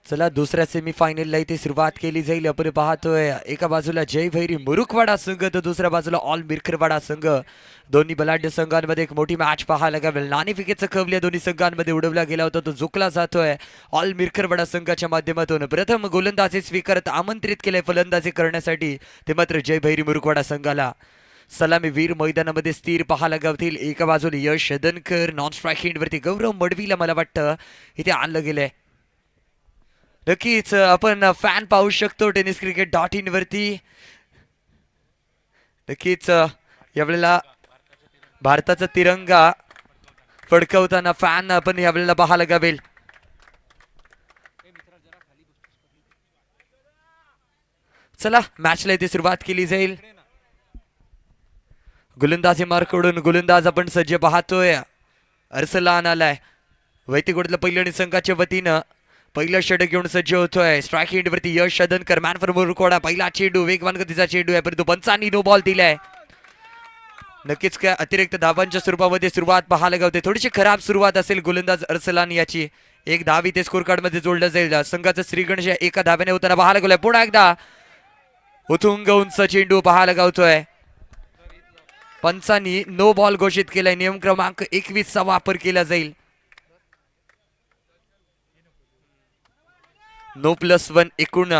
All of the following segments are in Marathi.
चला दुसऱ्या सेमीफायनलला इथे सुरुवात केली जाईल. आपण पाहतोय एका बाजूला जय भैरी मुरुकवाडा संघ तर दुसऱ्या बाजूला ऑल मिरखरवाडा संघ. दोन्ही बलाढ्य संघांमध्ये एक मोठी मॅच पाहायला लागेल. नाणेफेकीचं कवल्या दोन्ही संघांमध्ये उडवला गेला होता, तो झुकला जातोय ऑल मिरखरवाडा संघाच्या माध्यमातून. प्रथम गोलंदाजी स्वीकारत आमंत्रित केले फलंदाजी करण्यासाठी ते मात्र जय भैरी मुरुकवाडा संघाला. सलामीवीर मैदानामध्ये स्थिर पाहायला गावतील. एका बाजूला यश दनकर, नॉन स्ट्राईक वरती गौरव मडवीला मला वाटतं इथे आणलं गेलंय. नक्कीच आपण फॅन पाहू शकतो टेनिस क्रिकेट .in वरती. नक्कीच यावेळेला भारताचा तिरंगा फडकवताना फॅन आपण यावेळेला पाहायला गावेल. चला मॅचला इथे सुरुवात केली जाईल. गोलंदाजी मार्कडून गोलंदाज आपण सज्ज पाहतोय. अर्सलान आलाय वैतिगोडला पहिल्या संघाच्या वतीनं. पहिला षटक घेऊन सज्ज होतोय. स्ट्राईक एंडवरती यश दनकर, मॅन फॉर मुरुकवाडा. पहिला चेंडू वेगवान गतीचा चेंडू आहे, परंतु पंचांनी नो बॉल दिलाय. नक्कीच काय अतिरिक्त धावांच्या स्वरूपामध्ये सुरुवात पाहायला गावते. थोडीशी खराब सुरुवात असेल गोलंदाज अर्सलान याची. एक धाव इथे स्कोर कार्ड मध्ये जोडलं जाईल. संघाचं श्रीगणेश एका धाव्याने होताना पाहायला गेलोय. पुन्हा एकदा उथुंग उंच चेंडू पाहायला गावतोय. पंचांनी नो बॉल घोषित केलाय. नियम क्रमांक 21 चा वापर केला जाईल. नो+1 एकूण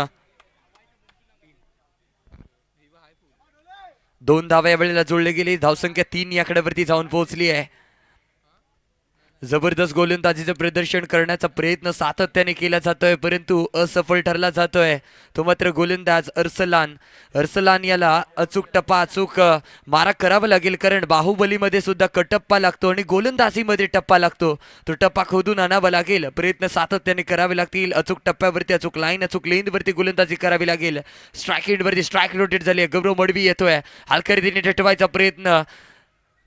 2 धावा या वेळेला जोडले गेले. धावसंख्या 3 या आकड्यावरती जाऊन पोहोचली आहे. जबरदस्त गोलंदाजीचं प्रदर्शन करण्याचा प्रयत्न सातत्याने केला जातोय, परंतु असफल ठरला जातोय. तो मात्र गोलंदाज अर्सलान याला अचूक टप्पा अचूक मारा करावा लागेल, कारण बाहुबलीमध्ये सुद्धा कटप्पा लागतो आणि गोलंदाजीमध्ये टप्पा लागतो. तो टप्पा खोदून आणावा लागेल. प्रयत्न सातत्याने करावे लागतील. अचूक टप्प्यावरती अचूक लाईन अचूक लेनवरती गोलंदाजी करावी लागेल. स्ट्राईक एंडवरती स्ट्राईक रोटेट झाली. गौरव मडवी येतोय. हलक्या रीतीने टटवायचा प्रयत्न.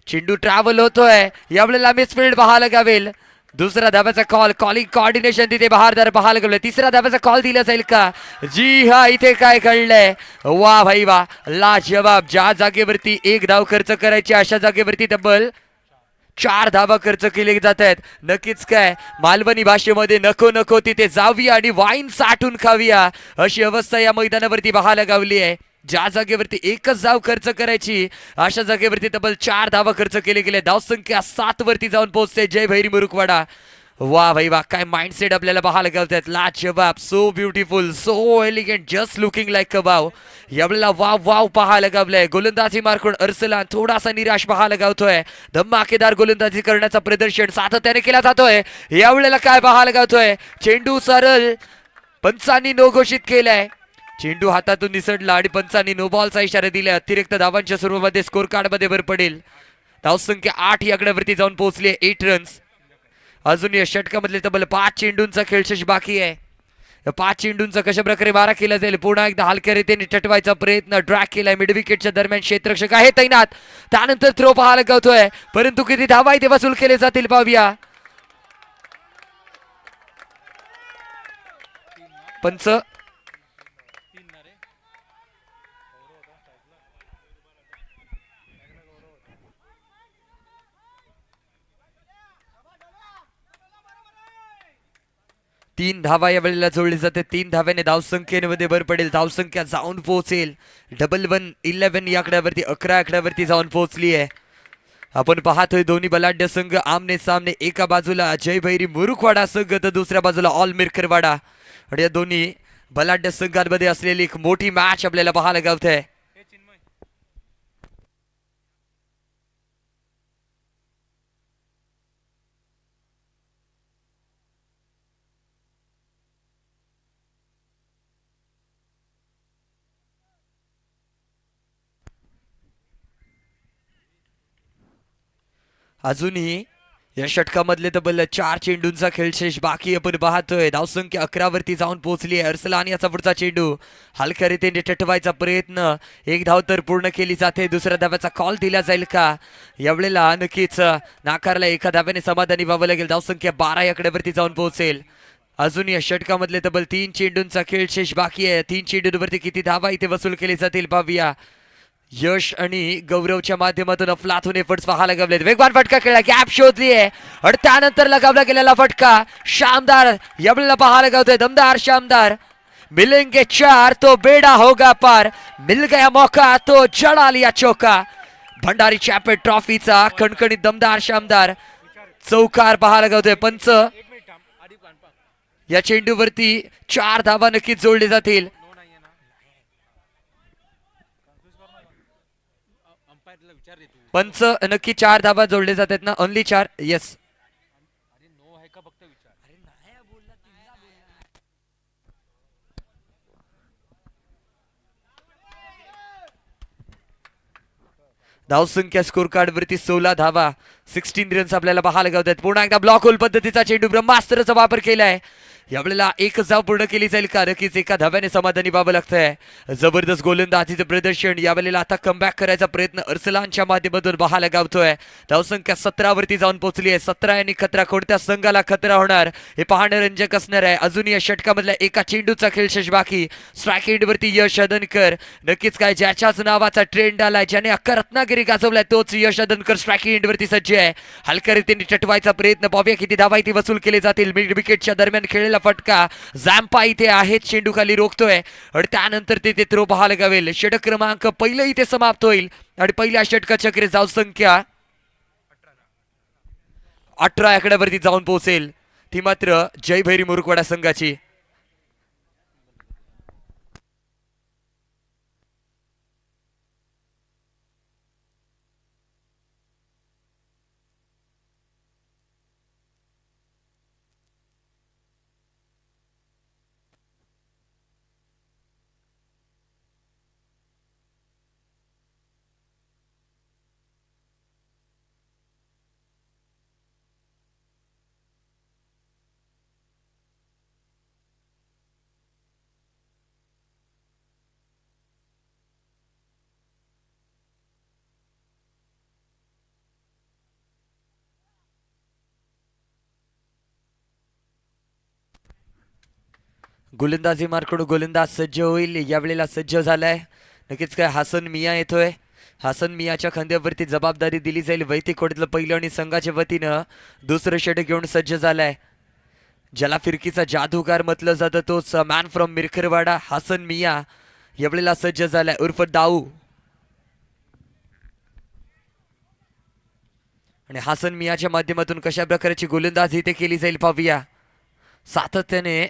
चेंडू ट्रॅव्हल होतोय. यावेळेला मिसफिल्ड पाहायला गावेल. दुसरा धाब्याचा कॉल, कॉलिंग कॉर्डिनेशन तिथे बहारदार पाहायला गेलं. तिसरा धाब्याचा कॉल दिला जाईल का? जी हा, इथे काय कळलंय? वा भाई वा, लाजवाब. ज्या जागेवरती 1 धाव खर्च करायची अशा जागेवरती तब्बल 4 धावा खर्च केले जात आहेत. नक्कीच काय मालवणी भाषेमध्ये नको नको तिथे जाऊया आणि वाईन साठून खाऊया अशी अवस्था या मैदानावरती पाहायला गावली आहे. ज्या जागेवरती 1च धाव खर्च करायची अशा जागेवरती तब्बल 4 धावा खर्च केले गेले. धावसंख्या 7 वरती जाऊन पोहोचते जय भैरी मुरुकवाडा. वा भाई वा, काय माइंडसेट आपल्याला पाहायला गावतात. लाजवाब, so beautiful, so elegant, just looking like a wow. यावेळेला वाव वाव पाहायला गावलंय. गोलंदाजी मार्कून अर्सलान थोडासा निराश पाहायला गावतोय. धमाकेदार गोलंदाजी करण्याचा प्रदर्शन सातत्याने केला जातोय. यावेळेला काय पाहायला गावतोय? चेंडू सरळ पंचांनी नो घोषित केलाय. चेंडू हातातून निसटला आणि पंचांनी नो बॉलचा इशारा दिला. अतिरिक्त धावांच्या स्वरूपामध्ये स्कोर कार्ड मध्ये भर पडेल. धावसंख्या 8 या आकड्यावरती जाऊन पोहोचली आहे. 8 रन्स. अजून या षटकामधले तब्बल 5 चेंडूंचा खेळशेष बाकी आहे. 5 चेंडूंचा कशा प्रकारे मारा केला जाईल? पुन्हा एकदा हलक्या रीतीने टटवायचा प्रयत्न. ड्रॅग केलाय. मिड विकेटच्या दरम्यान क्षेत्ररक्षक आहे तैनात. त्यानंतर थ्रो पाहायला गावतोय, परंतु किती धावा इथे वसूल केले जातील पाहूया. पंच 3 धावा या वेळेला जोडली जाते. 3 धाव्याने धावसंख्येमध्ये भर पडेल. धावसंख्या जाऊन पोहोचेल 11 या आकड्यावरती. 11 आकड्यावरती जाऊन पोहोचली आहे. आपण पाहतोय दोन्ही बलाढ्य संघ आमने सामने. एका बाजूला जय भैरी मुरुकवाडा संघ तर दुसऱ्या बाजूला ऑल मिरखरवाडा. आणि या दोन्ही बलाढ्य संघांमध्ये असलेली एक मोठी मॅच आपल्याला पाहायला गावते. अजूनही या षटकामधले तब्बल 4 चेंडूंचा खेळशेष बाकी आपण पाहतोय. धावसंख्या 11 वरती जाऊन पोहोचली आहे. अर्सलान याचा पुढचा चेंडू हलक्या रीतीने टटवायचा प्रयत्न. 1 धाव तर पूर्ण केली जाते. दुसऱ्या धाव्याचा कॉल दिला जाईल का? यावेळेला नक्कीच नाकारला. 1 धाव्याने समाधानी व्हावं लागेल. धावसंख्या 12 या आकड्यावरती जाऊन पोहोचेल. अजून या षटकामधले तब्बल 3 चेंडूंचा खेळशेष बाकी आहे. 3 चेंडूंवरती किती धावा इथे वसूल केली जातील पाहूया. यश आणि गौरवच्या माध्यमातून अफलातून एफर्ट्स पाहायला लागले. वेगवान फटका खेळला, गॅप शोधली आहे आणि त्यानंतर लगावला गेलेला फटका शानदार यावेळेला पाहायला गावतोय. दमदार शानदार. मिलेंगे चार तो बेड़ा होगा पार, मिल गया मौका तो जड़ा लिया चौका. भंडारी चॅम्पियन ट्रॉफीचा खणखणीत दमदार शानदार चौकार पाहायला गावतोय. पंच या चेंडूवरती 4 धावा नक्कीच जोडले जातील. पंच नक्की 4 धावा जोडले जातात ना? ओनली 4. येस. धावसंख्या स्कोर कार्ड वरती 16 धावा, 16 रन्स आपल्याला पाहायला गावतात. पुन्हा एकदा ब्लॉक होल पद्धतीचा चेंडू ब्रह्मास्त्राचा वापर केलाय. यावेळेला एक धाव पूर्ण केली जाईल का? नक्कीच एका धाव्याने समाधानी व्हावं लागतंय. जबरदस्त गोलंदाजीचं प्रदर्शन. यावेळेला आता कमबॅक करायचा प्रयत्न अर्सलानच्या माध्यमातून पाहायला गावतोय. धावसंख्या 17 वरती जाऊन पोहोचली आहे. 17 आणि खतरा, कोणत्या संघाला खतरा होणार हे पाहणं रंजक असणार आहे. अजून या षटकामधल्या एका चेंडूचा खेळ शेष बाकी. स्ट्राईक एंड वरती यश अदनकर. नक्कीच काय ज्याच्याच नावाचा ट्रेंड आलाय, ज्याने अख्खा रत्नागिरी गाजवलाय, तोच यश अदनकर स्ट्राईक एंड वरती सज्ज आहे. हलक्या रीतीने चटवायचा प्रयत्न. पाहूया किती धावा इथे वसूल केले जातील. मिड विकेटच्या दरम्यान खेळलेला फटका. झॅम्पा इथे आहे, चेंडू खाली रोखतोय आणि त्यानंतर ते थ्रो पाहायला गावेल. षटक क्रमांक पहिलं इथे समाप्त होईल आणि पहिल्या षटकाच्या चक्री धाव संख्या 18 आकड्यावरती जाऊन पोहोचेल. ती मात्र जय भैरी मुरुकवाडा संघाची. गोलंदाजी मार्कडून गोलंदाज सज्ज होईल. यावेळेला सज्ज झालाय. नक्कीच काय हसन मिया येतोय. हसन मियाच्या खांद्यावरती जबाबदारी दिली जाईल. वैतिक कोडतलं पहिलं आणि संघाच्या वतीनं दुसरं षटक घेऊन सज्ज झालाय. ज्याला फिरकीचा जादूगार म्हटलं जातं तोच मॅन फ्रॉम मिरखरवाडा हसन मिया यावेळेला सज्ज झालाय उर्फ दाऊ. आणि हसन मियाच्या माध्यमातून कशा प्रकारची गोलंदाजी इथे केली जाईल पाहूया. सातत्याने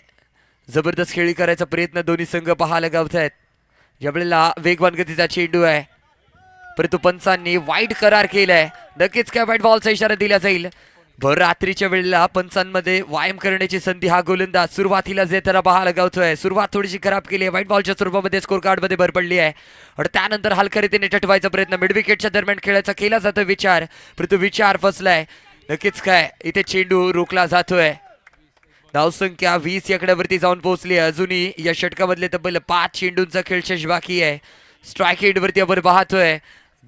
जबरदस्त खेळी करायचा प्रयत्न दोन्ही संघ पाहायला गावत आहेत. यावेळेला वेगवान गतीचा चेंडू आहे, परंतु पंचांनी वाईट करार केलाय. नक्कीच काय वाईट बॉलचा इशारा दिला जाईल. भर रात्रीच्या वेळेला पंचांमध्ये व्यायाम करण्याची संधी हा गोलंदाज सुरुवातीला देताना पाहायला गावतोय. सुरुवात थोडीशी खराब केली आहे. वाईट बॉलच्या स्वरूपामध्ये स्कोर कार्ड मध्ये भर पडली आहे आणि त्यानंतर हलक्या रीतीने टटवायचा प्रयत्न मिड विकेटच्या दरम्यान खेळायचा केला जातो विचार, परंतु विचार फसलाय. नक्कीच काय इथे चेंडू रोखला जातोय. धावसंख्या 20 आकड्यावरती जाऊन पोहोचली. अजूनही या षटकामधले तब्बल 5 चेंडूंचा खेळ शेष बाकी आहे. स्ट्राईक एंड वरती आपण पाहतोय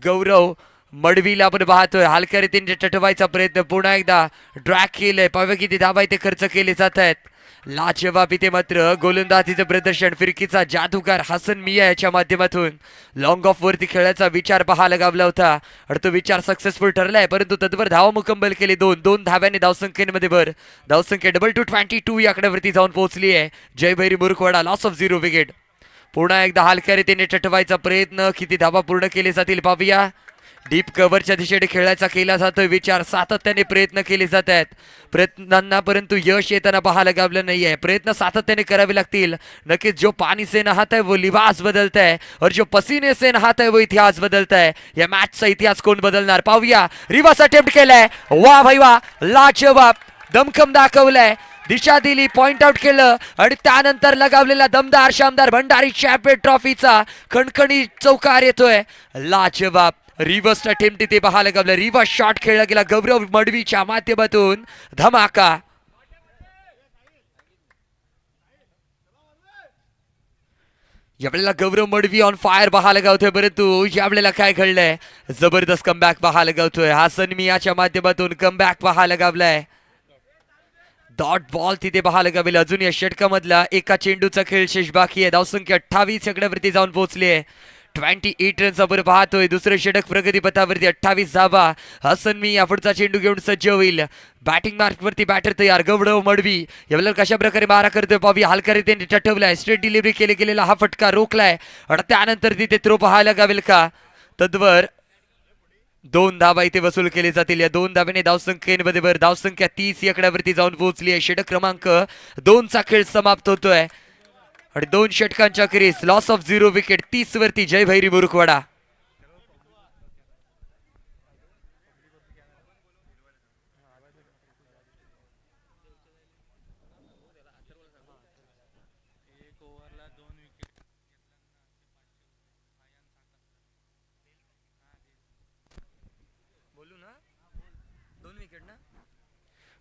गौरव मडवीला आपण पाहतोय. हलक्या रीतीने टटवायचा प्रयत्न. पुन्हा एकदा ड्रॅग केलंय. पाहूया किती धावा इथे खर्च केले जात आहेत. लाजवाब इथे मात्र गोलंदाजीचं प्रदर्शन. फिरकीचा जादूगार हसन मिया याच्या माध्यमातून लॉंग ऑफ वरती खेळायचा विचार पाहायला गावला होता आणि तो विचार सक्सेसफुल ठरलाय, परंतु तत्वर धावा मुकंमल केली. दोन धाव्याने धावसंख्येमध्ये भर. धावसंख्या 2222 या आकड्यावरती जाऊन पोहोचली आहे. जय भैरी मुरुकवाडा लॉस ऑफ 0 विकेट. पुन्हा एकदा हलक्या रीतीने टटवायचा प्रयत्न. किती धावा पूर्ण केले जातील पाहूया. डीप कव्हरच्या दिशेने खेळायचा केला जातोय विचार. सातत्याने प्रयत्न केले जात आहेत प्रयत्नांना, परंतु यश येताना पाहायला गावलं नाहीये. प्रयत्न सातत्याने करावे लागतील. नक्कीच जो पानी से नहाता है वो लिबास बदलता है और जो पसीने से नहाता है वो इतिहास बदलता है. या मॅचचा इतिहास कोण बदलणार पाहूया. रिव्हर्स अटेम्प्ट केलाय. वा भाई वा, लाजवाब दमखम दाखवलाय. दिशा दिली, पॉइंट आउट केलं आणि त्यानंतर लगावलेला दमदार शानदार भंडारी चॅम्पियन ट्रॉफीचा खणखणी चौकार येतोय. लाजवाब रिव्हर्स अटेम्प्ट इथे पाहायला गावलं. रिव्हर्स शॉट खेळला गेला गौरव मडवीच्या माध्यमातून. धमाका. यावेळेला गौरव मडवी ऑन फायर पाहायला गावतोय, परंतु यावेळेला काय घडलंय? जबरदस्त कमबॅक पाहायला गावतोय. हसन मियाच्या माध्यमातून कमबॅक पाहायला गावलाय. डॉट बॉल तिथे पाहायला गावेल. अजून या षटकामधला एका चेंडूचा खेळ शेष बाकी आहे. धावसंख्या 28 आकड्यावरती जाऊन पोहोचली आहे. 28 रन्स आपण पाहतोय. दुसरे षटक प्रगतीपथावरती 28 धावा. हसन मी या पुढचा चेंडू घेऊन सज्ज होईल. बॅटिंग मार्क वरती बॅटर तयार. गौरव मडवी यावेळेला कशा प्रकारे मारा करतोय पाहूया. हलका रीतीने टटवलाय. स्ट्रेट डिलिव्हरी केलेला हा फटका रोखलाय आणि त्यानंतर तिथे थ्रो पाहायला गावेल का. तद्वर 2 धावा इथे वसूल केले जातील. या 2 धाब्याने धावसंख्येमध्ये भर. धावसंख्या 30 आकड्यावरती जाऊन पोहोचली आहे. षटक क्रमांक 2 चा खेळ समाप्त होतोय आणि 2 षटकांच्या अखेरीस लॉस ऑफ 0 विकेट. 30 वरती जय भैरी मुरुखवाडा.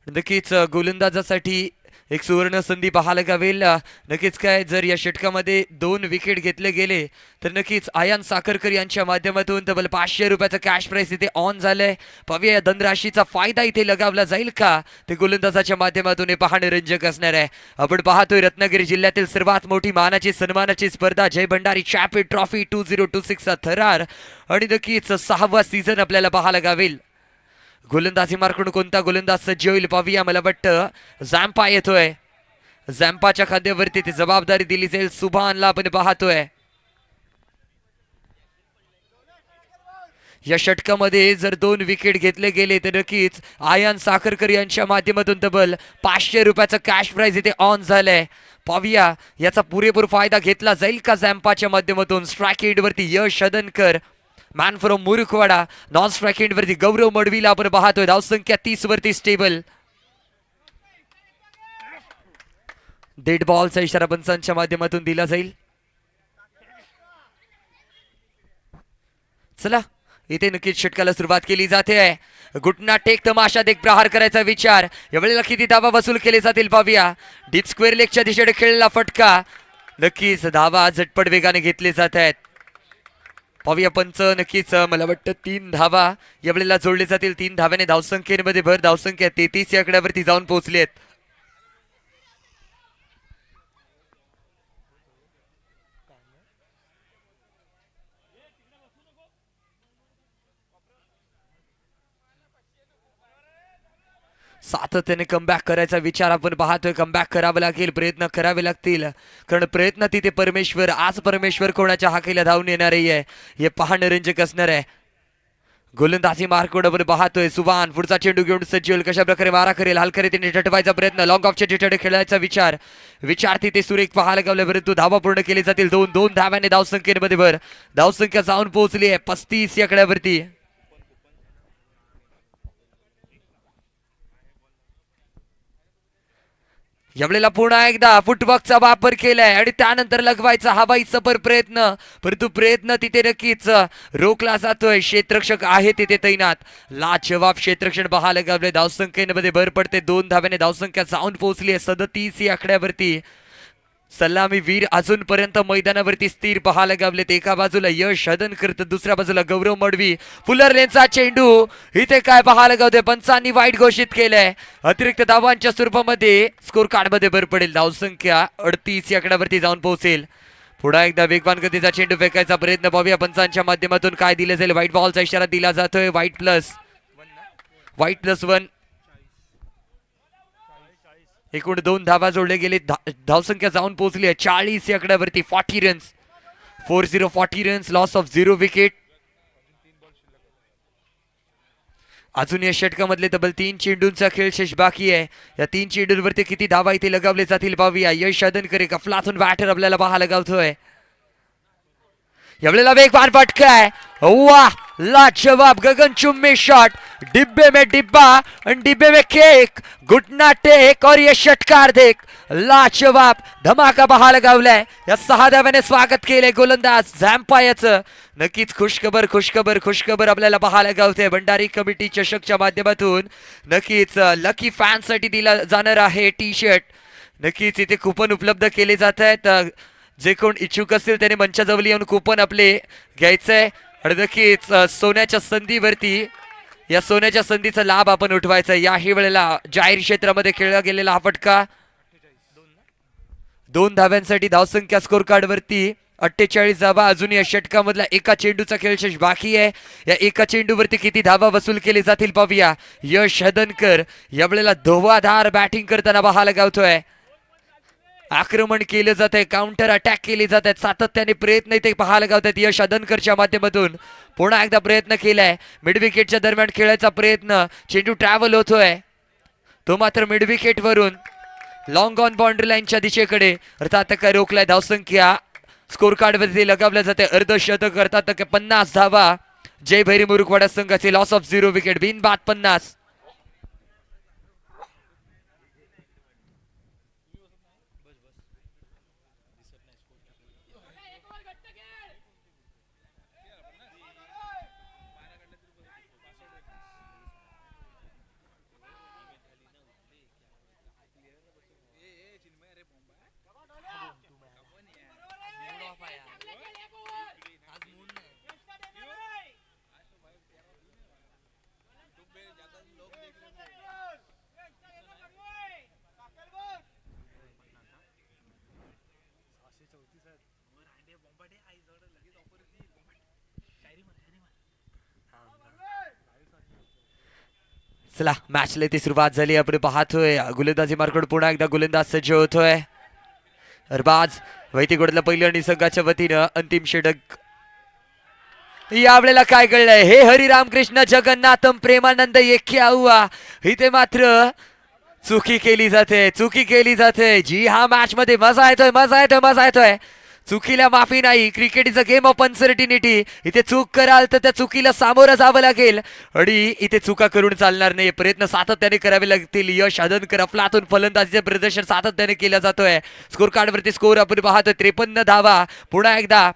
नक्कीच गोलंदाजासाठी एक सुवर्ण संधी पाहायला गावेल. नक्कीच काय जर या षटकामध्ये 2 विकेट घेतले गेले तर नक्कीच आयान साखरकर यांच्या माध्यमातून तब्बल 500 रुपयाचं कॅश प्राइस इथे ऑन झालंय. पाहूया या धनराशीचा फायदा इथे लगावला जाईल का ते गोलंदाजाच्या माध्यमातून हे पाहणे रंजक असणार आहे. आपण पाहतोय रत्नागिरी जिल्ह्यातील सर्वात मोठी मानाची सन्मानाची स्पर्धा जय भंडारी चॅम्पियन ट्रॉफी 2026 चा थरार आणि नक्कीच 6वा सीझन आपल्याला पाहायला गावेल. गोलंदाजी मार्कडून कोणता गोलंदाज सज्ज होईल पाहूया. मला वाटतं झॅम्पा येतोय. झॅम्पाच्या खांद्यावरती ती जबाबदारी दिली जाईल. सुभानला आपण पाहतोय. या षटकामध्ये जर 2 विकेट घेतले गेले तर नक्कीच आयान साखरकर यांच्या माध्यमातून तब्बल 500 रुपयाचं कॅश प्राइज इथे ऑन झालंय. पाहूया याचा पुरेपूर फायदा घेतला जाईल का झॅम्पाच्या माध्यमातून. स्ट्राईक एंड वरती Yash Hadankar man from Murukhwada. Non strike end वरती गौरव मडवीला आपण पाहतोय. धावसंख्या 30 वरती स्टेबल. डेड बॉलचा इशारा पंचांच्या माध्यमातून दिला जाईल. चला इथे नक्कीच षटकाला सुरुवात केली जाते. घुटना टेक तमाशात एक प्रहार करायचा विचार. यावेळेला किती धावा वसूल केले जातील पाहूया. डीप स्क्वेअर लेगच्या दिशेने खेळलेला फटका. नक्कीच धावा झटपट वेगाने घेतले जात आहेत. पाहूया पंच. नक्कीच मला वाटतं 3 धावा यावेळेला जोडले जातील. 3 धाव्याने धावसंख्येमध्ये भर. धावसंख्या 33 या आकड्यावरती जाऊन पोहोचली आहेत. सातत्याने कमबॅक करायचा विचार आपण पाहतोय. कमबॅक करावं लागेल. प्रयत्न करावे लागतील कारण प्रयत्न तिथे परमेश्वर. आज परमेश्वर कोणाच्या हाकेला धावून येणार आहे हे पाहणं रंजक असणार आहे. गोलंदाजी मार्कवर आपण पाहतोय. सुभान पुढचा चेंडू घेऊन सज्ज होईल. कशा प्रकारे मारा करेल. हलका रीतीने टटवायचा प्रयत्न. लॉंग ऑफच्या चिठ्ठीकडे खेळायचा विचार तिथे सुरेख पाहायला गावले परंतु धावा पूर्ण केली जातील. 2 धाव्याने धावसंख्येमध्ये भर. धावसंख्या जाऊन पोहोचली आहे 35 या आकड्यावरती. यावेळेला पुन्हा एकदा फुटवर्कचा वापर केलाय आणि त्यानंतर लगवायचा हवाई सफर प्रयत्न परंतु प्रयत्न तिथे नक्कीच रोखला जातोय. क्षेत्ररक्षक आहे तिथे तैनात. लाजवाब क्षेत्ररक्षण पाहायला गावले. धावसंख्येमध्ये भर पडते. 2 धाव्याने धावसंख्या जाऊन पोहोचली आहे 37 या आकड्यावरती. सलामी वीर अजूनपर्यंत मैदानावरती स्थिर पाहायला गावलेत. एका बाजूला यश हदनकर तर दुसऱ्या बाजूला गौरव मडवी. फुलर लेनचा चेंडू इथे काय पाहायला गावते. पंचांनी वाईट घोषित केलंय. अतिरिक्त धावांच्या स्वरूपामध्ये स्कोर कार्ड मध्ये भर पडेल. धावसंख्या 38 या आकड्यावरती जाऊन पोहोचेल. पुन्हा एकदा वेगवान गतीचा चेंडू फेकायचा प्रयत्न पाहूया पंचांच्या माध्यमातून काय दिलं जाईल. व्हाईट बॉलचा इशारा दिला जातोय. White plus 1. एकूण 2 धावा जोडले गेले. धावसंख्या जाऊन पोहोचली आहे 40 या आकड्यावरती. 40 runs. 40 runs. Loss of 0 wicket. अजून या षटकामधले तब्बल 3 चेंडूंचा खेळ शेष बाकी आहे. या 3 चेंडूंवरती किती धावा इथे लगावले जातील पाहूया. यश हदनकर एक अफलातून बॅटर आपल्याला पाहायला गावतोय. यावेळेला वेगवान फटका आहे. वाह लाजवाब गगनचुम्बी शॉट. डिब्बे में डिब्बा और डिब्बे में केक. घुटना टेक और ये षटकार देख. लाजवाब धमाका पाहायला गावलाय. या 6 धाव्याने स्वागत केले गोलंदाज झॅम्पा याचं. नक्कीच खुशखबर आपल्याला पाहायला गावते. भंडारी कमिटी चषकच्या माध्यमातून नक्कीच लकी फॅन साठी दिला जाणार आहे टी शर्ट. नक्कीच इथे कुपन उपलब्ध केले जात आहेत. जे कोण इच्छुक असतील त्याने मंचाजवळ येऊन कुपन आपले घ्यायचंय आणि नक्कीच सोन्याच्या संधीवरती या सोन्याच्या संधीचा लाभ आपण उठवायचा. याही वेळेला जाहीर क्षेत्रामध्ये खेळला गेलेला हा फटका 2 धाव्यांसाठी धावसंख्या स्कोर कार्ड वरती 48 धावा अजून या षटकामधला एका चेंडूचा खेळ शेष बाकी आहे. या एका चेंडूवरती किती धावा वसूल केले जातील पाहूया. यश हदनकर यावेळेला धोवाधार बॅटिंग करताना पाहायला गावतोय. आक्रमण केलं जात आहे, काउंटर अटॅक केले जात आहेत, सातत्याने प्रयत्न इथे पाहायला गावतात. यश हदनकरच्या माध्यमातून पुन्हा एकदा प्रयत्न केलाय. मिड विकेटच्या दरम्यान खेळायचा प्रयत्न, चेंडू ट्रॅव्हल होतोय तो मात्र मिड विकेट वरून लॉंग ऑन बाउंड्री लाईनच्या दिशेकडे. अर्थात काय रोखलाय. धावसंख्या स्कोर कार्ड वरती लगावल्या जाते. अर्धशतक करतात 50 धावा जय भैरी मुरुकवाडा संघाचे. लॉस ऑफ 0 विकेट, बिनबाद 50. चला मॅचला ती सुरुवात झाली. आपण पाहतोय गोलंदाजी मार्कड पुन्हा एकदा गोलंदाज सज्ज होतोय. अरबाज वैतीगोडला पहिलं आणि संघाच्या वतीनं अंतिम षटक. यावेळेला काय कळलंय, हे हरिरामकृष्ण जगन्नाथम प्रेमानंद येख्या हुआ. इथे मात्र चुकी केली जाते, चुकी केली जाते. जी हा मॅच मध्ये मजा येतोय, मजा येतोय, मजा येतोय. चुकीला माफी नाही. Cricket is a game of uncertainty. इथे चूक कराल तर त्या चुकीला सामोरं जावं लागेल आणि इथे चुका करून चालणार नाही. प्रयत्न सातत्याने करावे लागतील. यश हदनकर अफलातून फलंदाजीचे प्रदर्शन सातत्याने केलं जातोय. स्कोर कार्ड वरती स्कोर आपण पाहतोय 53 धावा. पुन्हा एकदा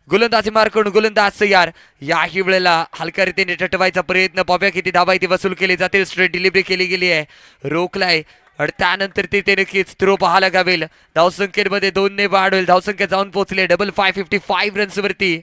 गोलंदाजी मार्कून गोलंदाज तयार. याही वेळेला हलक्या रीतीने टटवायचा प्रयत्न. पाहूया किती धावा इथे वसूल केली जातील. स्ट्रेट डिलिव्हरी केली गेली आहे, रोखलाय आणि त्यानंतर ते नक्कीच थ्रो पाहायला गावेल. धावसंख्येमध्ये 2 ने वाढ होईल. धावसंख्या जाऊन पोहोचले 555 रन्स वरती.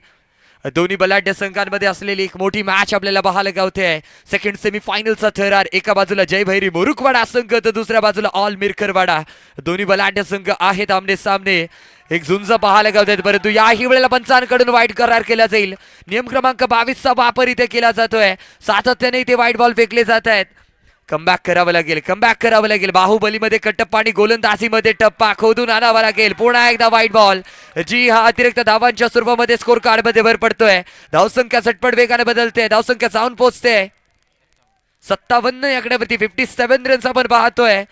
दोन्ही बलाढ्य संघांमध्ये असलेली एक मोठी मॅच आपल्याला पाहायला गावते. सेकंड सेमीफायनलचा थरार. एका बाजूला जय भैरी मुरुकवाडा संघ तर दुसऱ्या बाजूला ऑल मिरकरवाडा. दोन्ही बलाढ्य संघ आहेत आमने सामने. एक झुंज पाहायला गावतात. परंतु याही वेळेला पंचांकडून वाईट करार केला जाईल. नियम क्रमांक 22 चा वापर इथे केला जातोय. सातत्याने इथे वाईट बॉल फेकले जात आहेत. कमबॅक करावं लागेल, कमबॅक करावं लागेल. बाहुबलीमध्ये कटप्पा आणि गोलंदाजीमध्ये टप्पा खोदून आणावा लागेल. पुन्हा एकदा वाईट बॉल. जी हा अतिरिक्त धावांच्या स्वरूपामध्ये स्कोर कार्ड मध्ये भर पडतोय. धावसंख्या झटपट वेगाने बदलते. धावसंख्या जाऊन पोहोचते 57 या आकड्यावरती. 57 रन्स आपण पाहतोय.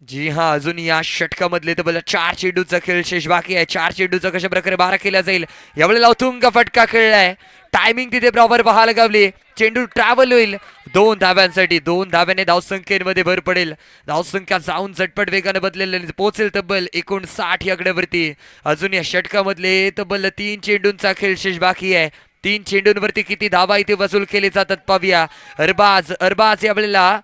जी हा अजून या षटकामधले तर 4 चेंडूचा खेळ शेष बाकी आहे. 4 चेंडूचा कशा प्रकारे 12 केला जाईल. यावेळेला उत्तुंग फटका खेळलाय. टायमिंग तिथे प्रॉपर पाहायला गावली. चेंडू ट्रॅव्हल होईल 2 धाव्यांसाठी. 2 धाव्याने धावसंख्येमध्ये भर पडेल. धावसंख्या जाऊन झटपट वेगाने बदलेली पोहोचेल तब्बल 59 या आकड्यावरती. अजून या षटकामधले तब्बल 3 चेंडूंचा खेळ शेष बाकी आहे. 3 चेंडूंवरती किती धावा इथे वसूल केले जातात पाहूया. अरबाज यावेळेला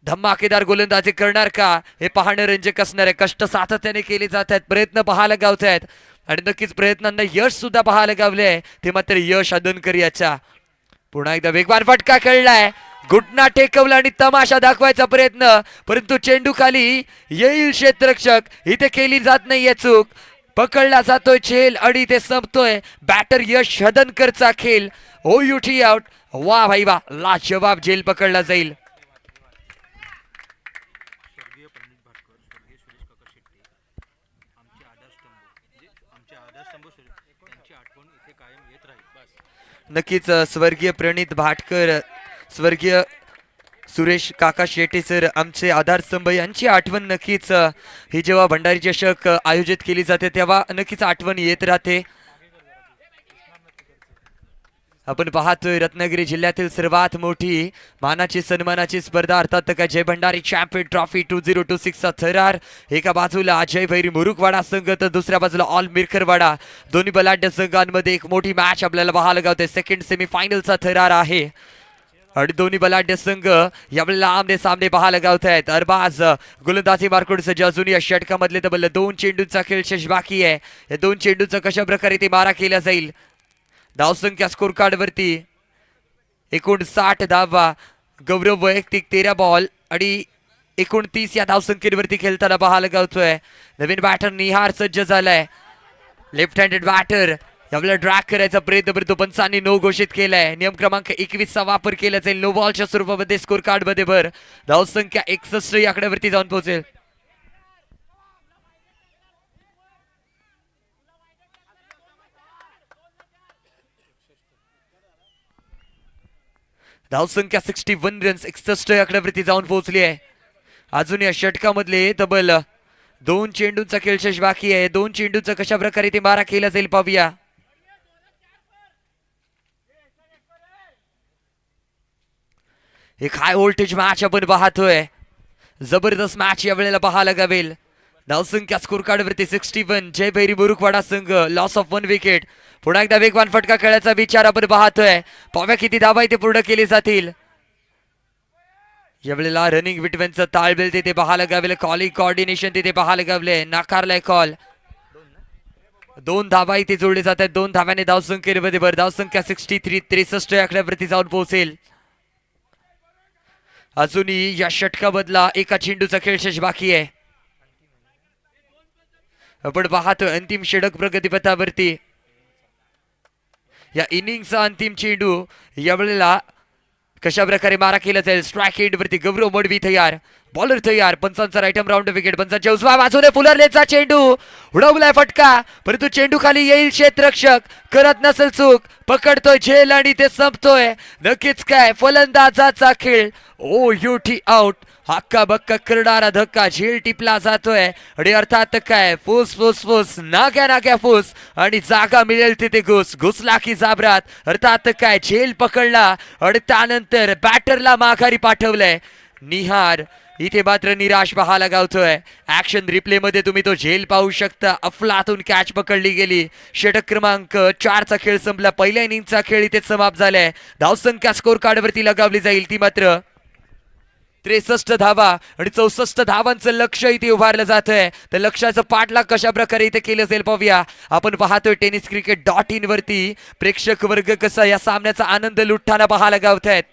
धमाकेदार गोलंदाजी करणार का हे पाहणं रंजक असणार आहे. कष्ट सातत्याने केले जात आहेत. प्रयत्न पाहायला गावत आहेत आणि नक्कीच प्रयत्नांना यश सुद्धा पाहायला गावले आहे. ते मात्र यश हदनकर याच्या. पुन्हा एकदा वेगवान फटका खेळलाय. घुटना टेकवला आणि तमाशा दाखवायचा प्रयत्न. परंतु चेंडू खाली येईल क्षेत्ररक्षक. इथे केली जात नाहीये चूक. पकडला जातोय झेल आणि इथे संपतोय बॅटर यश हदनकरचा खेळ. OUT out. वा भाई वा, लाजवाब झेल पकडला जाईल. नक्कीच स्वर्गीय प्रणित भाटकर, स्वर्गीय सुरेश काका शेट्टी सर आमचे आधारस्तंभ यांची आठवण नक्कीच ही जेव्हा भंडारी चषक आयोजित केली जाते तेव्हा नक्कीच आठवण येत राहते. आपण पाहतोय रत्नागिरी जिल्ह्यातील सर्वात मोठी मानाची सन्मानाची स्पर्धा अर्थात का जय भंडारी चॅम्पियन ट्रॉफी 2026 चा थरार. एका बाजूला जय भैरी मुरुकवाडा संघ तर दुसऱ्या बाजूला ऑल मिरकरवाडा. दोन्ही बलाढ्य संघांमध्ये एक मोठी मॅच आपल्याला पाहायला गावते. सेकंड सेमीफायनलचा थरार आहे आणि दोन्ही बलाढ्य संघ यावेळेला आमने सामने पाहायला गावत आहेत. अरबाज गोलंदाजी मार्कून सज्ज. अजून या षटकामधले तब्बल 2 चेंडूंचा खेळ शेष बाकी आहे. या 2 चेंडूचा कशा प्रकारे ते मारा केला जाईल. धावसंख्या स्कोर कार्ड वरती 59 धावा. गौरव वैयक्तिक 13 बॉल आणि 29 या धावसंख्येवरती खेळताना पाहायला गावतोय. नवीन बॅटर निहार सज्ज झालाय. लेफ्ट हँडेड बॅटर यावेळेला ड्रॅग करायचा प्रयत्न करतो. पंचांनी नो घोषित केलाय. नियम क्रमांक 21 चा वापर केला जाईल. नो बॉलच्या स्वरूपामध्ये स्कोर कार्ड मध्ये भर. धावसंख्या 61 या आकड्यावरती जाऊन पोहोचेल. धावसंख्या 61 रन्स 61 या आकड्यावरती जाऊन पोहोचली आहे. अजून या षटकामधले तब्बल 2 चेंडूंचा खेळशेष बाकी आहे. 2 चेंडूंचा कशा प्रकारे ते मारा केला जाईल पाहूया. एक हाय व्होल्टेज मॅच आपण पाहतोय. जबरदस्त मॅच या वेळेला पाहायला गावेल. धावसंख्या स्कोर कार्ड वरती 61. जय भैरी बुरुकवाडा संघ लॉस ऑफ 1 विकेट. पुन्हा एकदा वेगवान फटका खेळायचा विचार आपण पाहतोय. पाहूया किती धावा इथे पूर्ण केली जातील. यावेळेला रनिंग बिटवीनचं ताळमेळ तिथे पाहायला गावेल. कॉलिंग कॉर्डिनेशन तिथे पाहायला गावले. नाकारलाय कॉल. 2 धावा इथे जोडले जात आहेत. 2 धाव्याने धावसंख्येमध्ये भर. धावसंख्या 63 63 या आकड्यावरती जाऊन पोहोचेल. अजूनही या षटकामधला एका चेंडूचा खेळशेष बाकी आहे. आपण पाहतो अंतिम षटक प्रगतीपथावरती. या इनिंगचा अंतिम चेंडू यावेळेला कशा प्रकारे मारा केला जाईल. स्ट्राईक एंड वरती गौरव मडवी तयार. बॉलर तयार. पंचांचा राईट आर्म राऊंड विकेट. पंचांच्या उजव्या बाजूने फुलरलेचा चेंडू उडवलाय फटका. परंतु चेंडू खाली येईल. क्षेत्ररक्षक करत नसेल चूक. पकडतोय झेल आणि ते संपतोय. नक्कीच काय फलंदाजाचा खेळ. ओ युटी आउट. हक्का बक्का करणारा धक्का. झेल टिपला जातोय आणि अर्थात काय फुस फुस फुस नाग्या नाग्या फुस आणि जागा मिळेल तिथे घुसला की जाबरात. अर्थात काय झेल पकडला आणि त्यानंतर बॅटरला माघारी पाठवलंय. निहार इथे मात्र निराश पाहायला गावतोय. ऍक्शन रिप्ले मध्ये तुम्ही तो झेल पाहू शकता. अफलातून कॅच पकडली गेली. षटक क्रमांक 4 चा खेळ संपला. पहिल्या इनिंगचा खेळ इथे समाप्त झालाय. धावसंख्या स्कोर कार्ड वरती लगावली जाईल ती मात्र 63 धावा आणि 64 धावांचं लक्ष इथे उभारलं जात आहे. त्या लक्ष्याचं पाठलाग कशा प्रकारे इथे केलं जाईल पाहूया. आपण पाहतोय tenniscricket.in वरती प्रेक्षक वर्ग कसा या सामन्याचा आनंद लुटताना पाहायला गावत आहेत.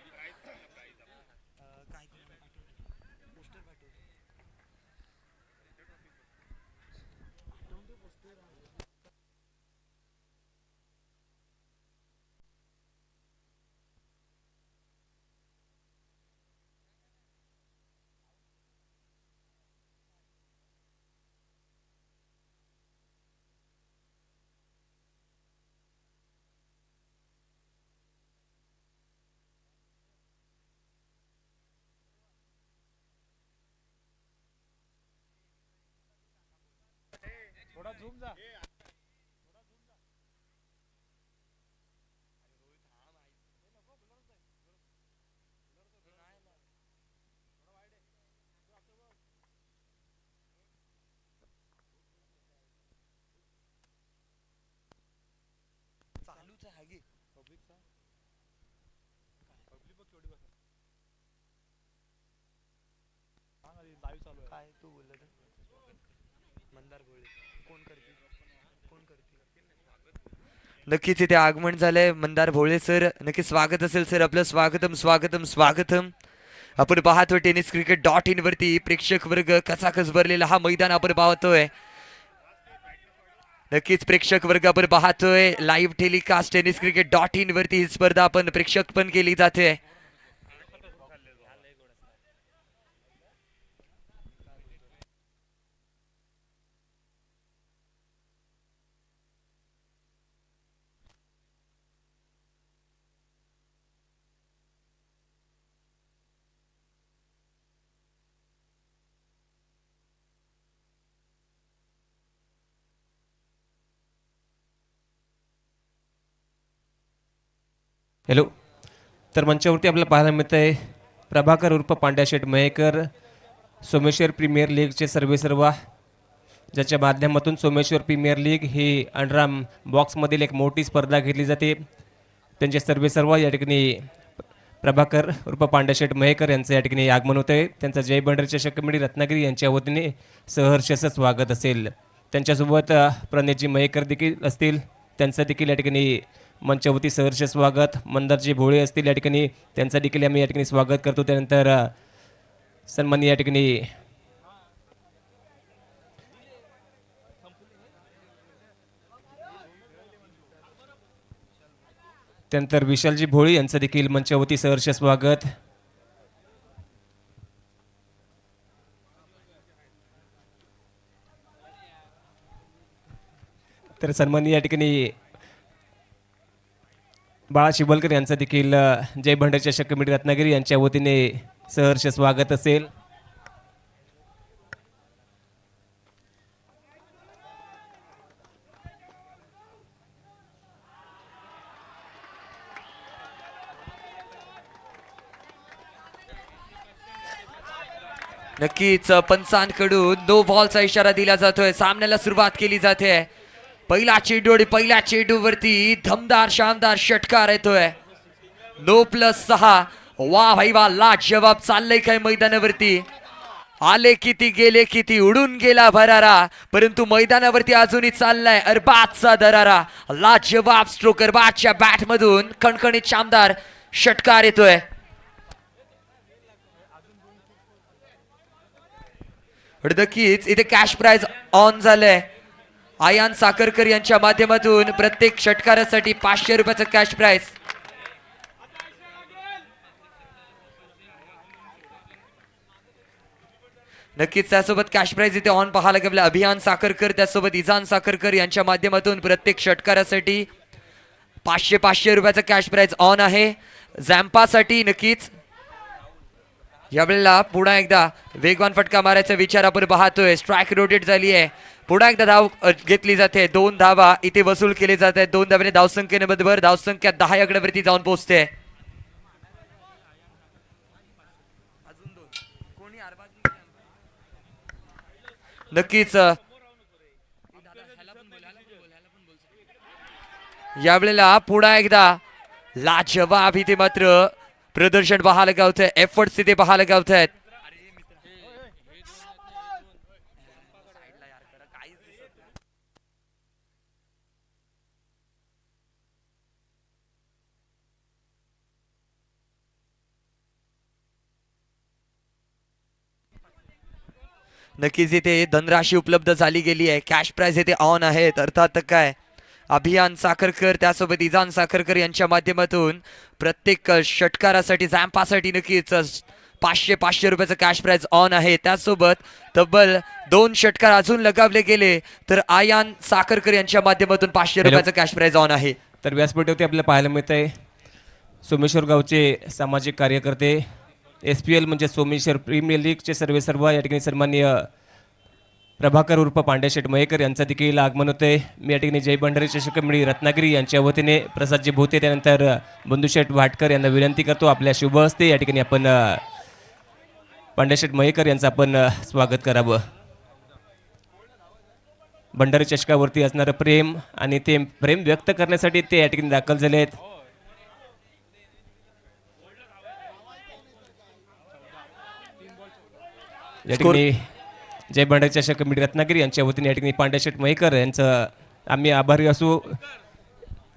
नक्कीच इथे आगमन झालंय. मंदार भोळे सर नक्की स्वागत असेल सर आपलं. स्वागतम स्वागतम स्वागतम. आपण पाहतोय tenniscricket.in वरती प्रेक्षक वर्ग कसा कस भरलेला हा मैदान आपण पाहतोय. नक्कीच प्रेक्षक वर्ग आपण पाहतोय. लाईव्ह टेलिकास्ट tenniscricket.in वरती ही स्पर्धा आपण प्रेक्षक पण केली जाते. हॅलो. तर मंचावरती आपल्याला पाहायला मिळत आहे प्रभाकर उर्फ पांड्याशेठ मयेकर सोमेश्वर प्रीमियर लीगचे सर्वेसर्वा, ज्याच्या माध्यमातून सोमेश्वर प्रीमियर लीग ही अंडराम बॉक्समधील एक मोठी स्पर्धा घेतली जाते. त्यांचे सर्वेसर्वा या ठिकाणी प्रभाकर उर्फ पांड्याशेठ मयेकर यांचं या ठिकाणी आगमन होतं आहे. त्यांचं जय बंडर चषक कमिटी रत्नागिरी यांच्या वतीने सहर्षचं स्वागत असेल. त्यांच्यासोबत प्रणयजी मयेकर देखील असतील, त्यांचं देखील या ठिकाणी मंचावरती सहर्ष स्वागत. मंदारजी भोळे असतील या ठिकाणी, त्यांचं देखील आम्ही या ठिकाणी स्वागत करतो. त्यानंतर सन्माननीय या ठिकाणी त्यानंतर विशालजी भोळी यांचं देखील मंचावरती सहर्ष स्वागत. तर सन्माननीय या ठिकाणी बाळा शिबलकर यांचं देखील जय भंडारी चषक कमिटी रत्नागिरी यांच्या वतीने सहर्ष स्वागत असेल. नक्कीच पंचांकडून नो बॉलचा इशारा दिला जातोय. सामन्याला सुरुवात केली जाते. पहिला चेंडू आणि पहिल्या चेंडूवरती धमदार शानदार षटकार येतोय. 9+6. वा भाई वा, लाजवाब चाललंय काय मैदानावरती. आले किती गेले किती, उडून गेला भरारा, परंतु मैदानावरती अजूनही चाललाय अरबाजचा दरारा. लाजवाब स्ट्रोक अरबाजच्या बॅट मधून कणकणीत शानदार षटकार येतोय. नक्कीच इथे कॅश प्राइज ऑन झालंय. आयान साखरकर यांच्या माध्यमातून प्रत्येक षटकारासाठी 500 रुपयाचं कॅश प्राइज. नक्कीच त्यासोबत कॅश प्राइज इथे ऑन पाहायला गेलं. अभियान साखरकर त्यासोबत इजान साखरकर यांच्या माध्यमातून प्रत्येक षटकारासाठी 500 रुपयाचं कॅश प्राइज ऑन आहे. झॅम्पासाठी नक्कीच यावेळेला पुन्हा एकदा वेगवान फटका मारायचा विचार आपण पाहतोय. स्ट्राईक रोटेट झाली आहे. पुन्हा एकदा धाव घेतली जाते. 2 धावा इथे वसूल केले जात आहेत. 2 धावाने धावसंख्येबरोबर धावसंख्या 10 आकड्यावरती जाऊन पोहोचते. नक्कीच यावेळेला पुन्हा एकदा लाजवाब इथे मात्र प्रदर्शन पाहायला गावत आहे. एफर्ट्स इथे पाहायला गावत आहेत. नक्कीच इथे धनराशी उपलब्ध झाली गेली आहे. कॅश प्राइज इथे ऑन आहेत. अर्थात काय अभियान साखरकर त्यासोबत इजान साखरकर यांच्या माध्यमातून प्रत्येक षटकारासाठी झॅम्पासाठी नक्कीच 500 रुपयाचं कॅश प्राइज ऑन आहे. त्यासोबत तब्बल 2 षटकार अजून लगावले गेले तर आयान साखरकर यांच्या माध्यमातून 500 रुपयाचं कॅश प्राइज ऑन आहे. तर व्यासपीठावरती आपल्याला पाहायला मिळत आहे सोमेश्वर गावचे सामाजिक कार्यकर्ते, SPL म्हणजे सोमेश्वर प्रीमियर लीगचे सर्व या ठिकाणी सन्माननीय प्रभाकर उर्फ पांड्याशेठ मयेकर यांचं देखील आगमन होते. मी या ठिकाणी जय भंडारी चषक कमिटी रत्नागिरी यांच्या वतीने प्रसादजी भोते त्यानंतर बंधुशेठ वाटकर यांना विनंती करतो आपल्या शुभ हस्ते या ठिकाणी आपण पांड्याशेठ मयेकर यांचं आपण स्वागत करावं. भंडारी चषकावरती असणारं प्रेम आणि ते प्रेम व्यक्त करण्यासाठी ते या ठिकाणी दाखल झाले आहेत. या ठिकाणी जय भंडारी चषक कमिटी रत्नागिरी यांच्या वतीने या ठिकाणी पांड्याशेठ मयेकर यांचं आम्ही आभारी असू.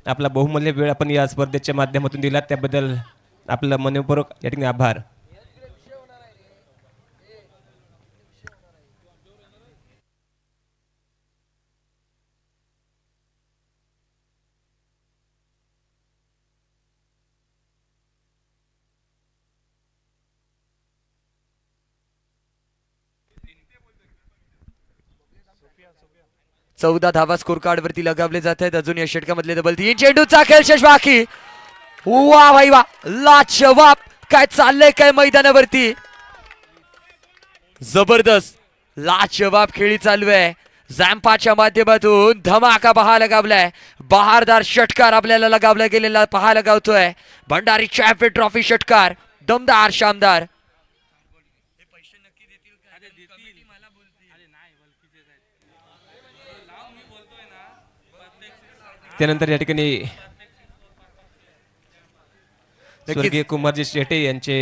आपला बहुमूल्य वेळ आपण या स्पर्धेच्या माध्यमातून दिला त्याबद्दल आपलं मनपूर्वक या ठिकाणी आभार. चौदा धावा स्कोर कार्ड वरती लगावले जात आहेत. अजून या षटकामधले डबल 3 चेंडूचा खेळ शेष बाकी. वा भाई वा, लाजवाब काय चाललंय काय मैदानावरती. जबरदस्त लाजवाब खेळी चालू आहे. झॅम्पाच्या माध्यमातून धमाका पाहायला गावलाय. बहारदार षटकार आपल्याला लगावला गेलेला पाहायला गावतोय. भंडारी चॅम्पियन ट्रॉफी षटकार दमदार शानदार. त्यानंतर या ठिकाणी स्वर्गीय कुमारजी शेटे यांचे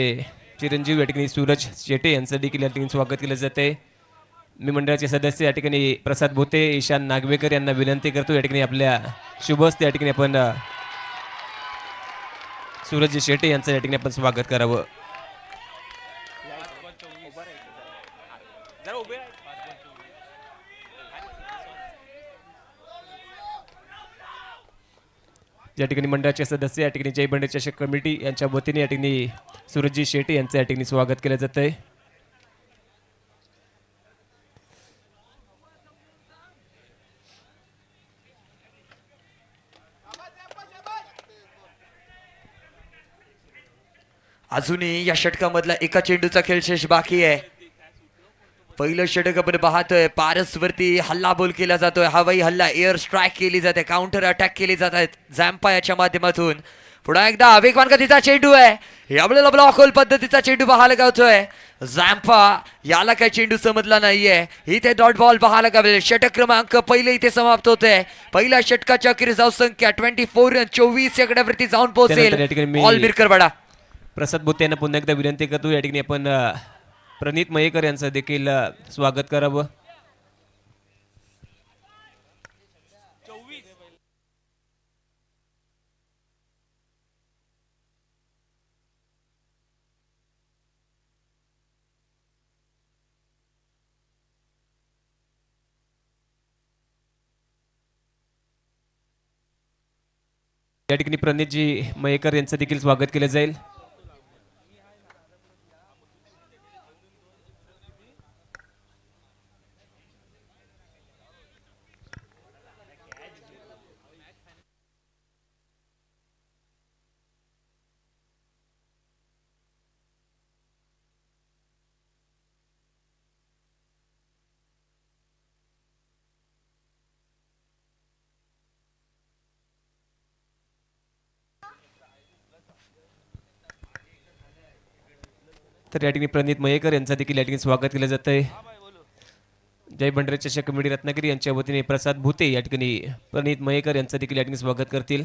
चिरंजीव या ठिकाणी सूरज शेटे यांचं देखील या ठिकाणी स्वागत केलं जाते. मी मंडळाचे सदस्य या ठिकाणी प्रसाद भोते, ईशान नागवेकर यांना विनंती करतो या ठिकाणी आपल्या शुभ हस्ते या ठिकाणी आपण सूरज शेटे यांचं या ठिकाणी आपण स्वागत करावं. या ठिकाणी मंडळाचे सदस्य या ठिकाणी जय बंडे चषक कमिटी यांच्या वतीने या ठिकाणी सूरजजी शेटे यांचं या ठिकाणी स्वागत केलं जात आहे. अजूनही या षटकामधला एका चेंडूचा खेळ शेष बाकी आहे. पहिलं षटक आपण पाहतोय, पारसवरती हल्ला बोल केला जातोय, हवाई हल्ला, एअर स्ट्राईक केली जाते, काउंटर अटॅक केली जात आहेत झॅम्पा याच्या माध्यमातून. पुन्हा एकदा वेगवान गतीचा चेंडू आहे, यावेळेला ब्लॉक होल पद्धतीचा चेंडू पाहायला गावतोय. झॅम्पा याला काय चेंडू समजला नाहीये, इथे डॉट बॉल पाहायला गावेल. षटक क्रमांक पहिले इथे समाप्त होते. पहिल्या षटकाच्या अखेर जाऊ संख्या 24 आकड्यावरती जाऊन त्यानंतर या ठिकाणी पोहोचेल. मी- ऑल मिरकरवाडा. प्रसाद भुते यांना पुन्हा एकदा विनंती करतो या ठिकाणी आपण प्रणित मयेकर यांचं देखील स्वागत करावं. या ठिकाणी प्रणितजी मयेकर यांचं देखील स्वागत केलं जाईल. तर या ठिकाणी प्रणित मयेकर यांचं देखील या ठिकाणी स्वागत केलं जात आहे. जय भंडारी चषक कमिटी रत्नागिरी यांच्या वतीने प्रसाद भुते या ठिकाणी प्रणित मयेकर यांचं देखील या ठिकाणी स्वागत करतील.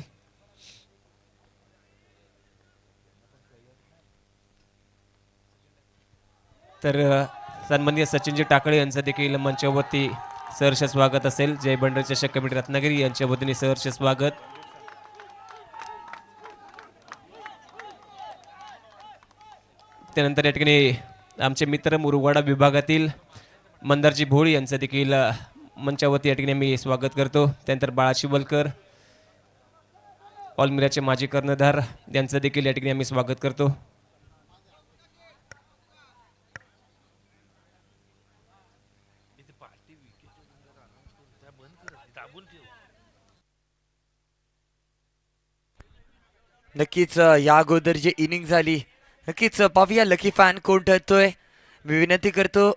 तर सन्माननीय सचिनजी टाकळे यांचं देखील मंचावरती सहर्ष स्वागत असेल. जय भंडारी चषक कमिटी रत्नागिरी यांच्या वतीने सहर्ष स्वागत. त्यानंतर या ठिकाणी आमचे मित्र मुरुगवाडा विभागातील मंदारजी भोळी यांचं देखील मंचावरती या ठिकाणी मी स्वागत करतो. त्यानंतर बाळा शिवलकर ऑलमिराचे माजी कर्णधार यांचं देखील या ठिकाणी आम्ही स्वागत करतो. नक्कीच या अगोदर जी इनिंग झाली, नक्कीच पाहूया लकी फॅन कोण ठरतोय. मी विनंती करतो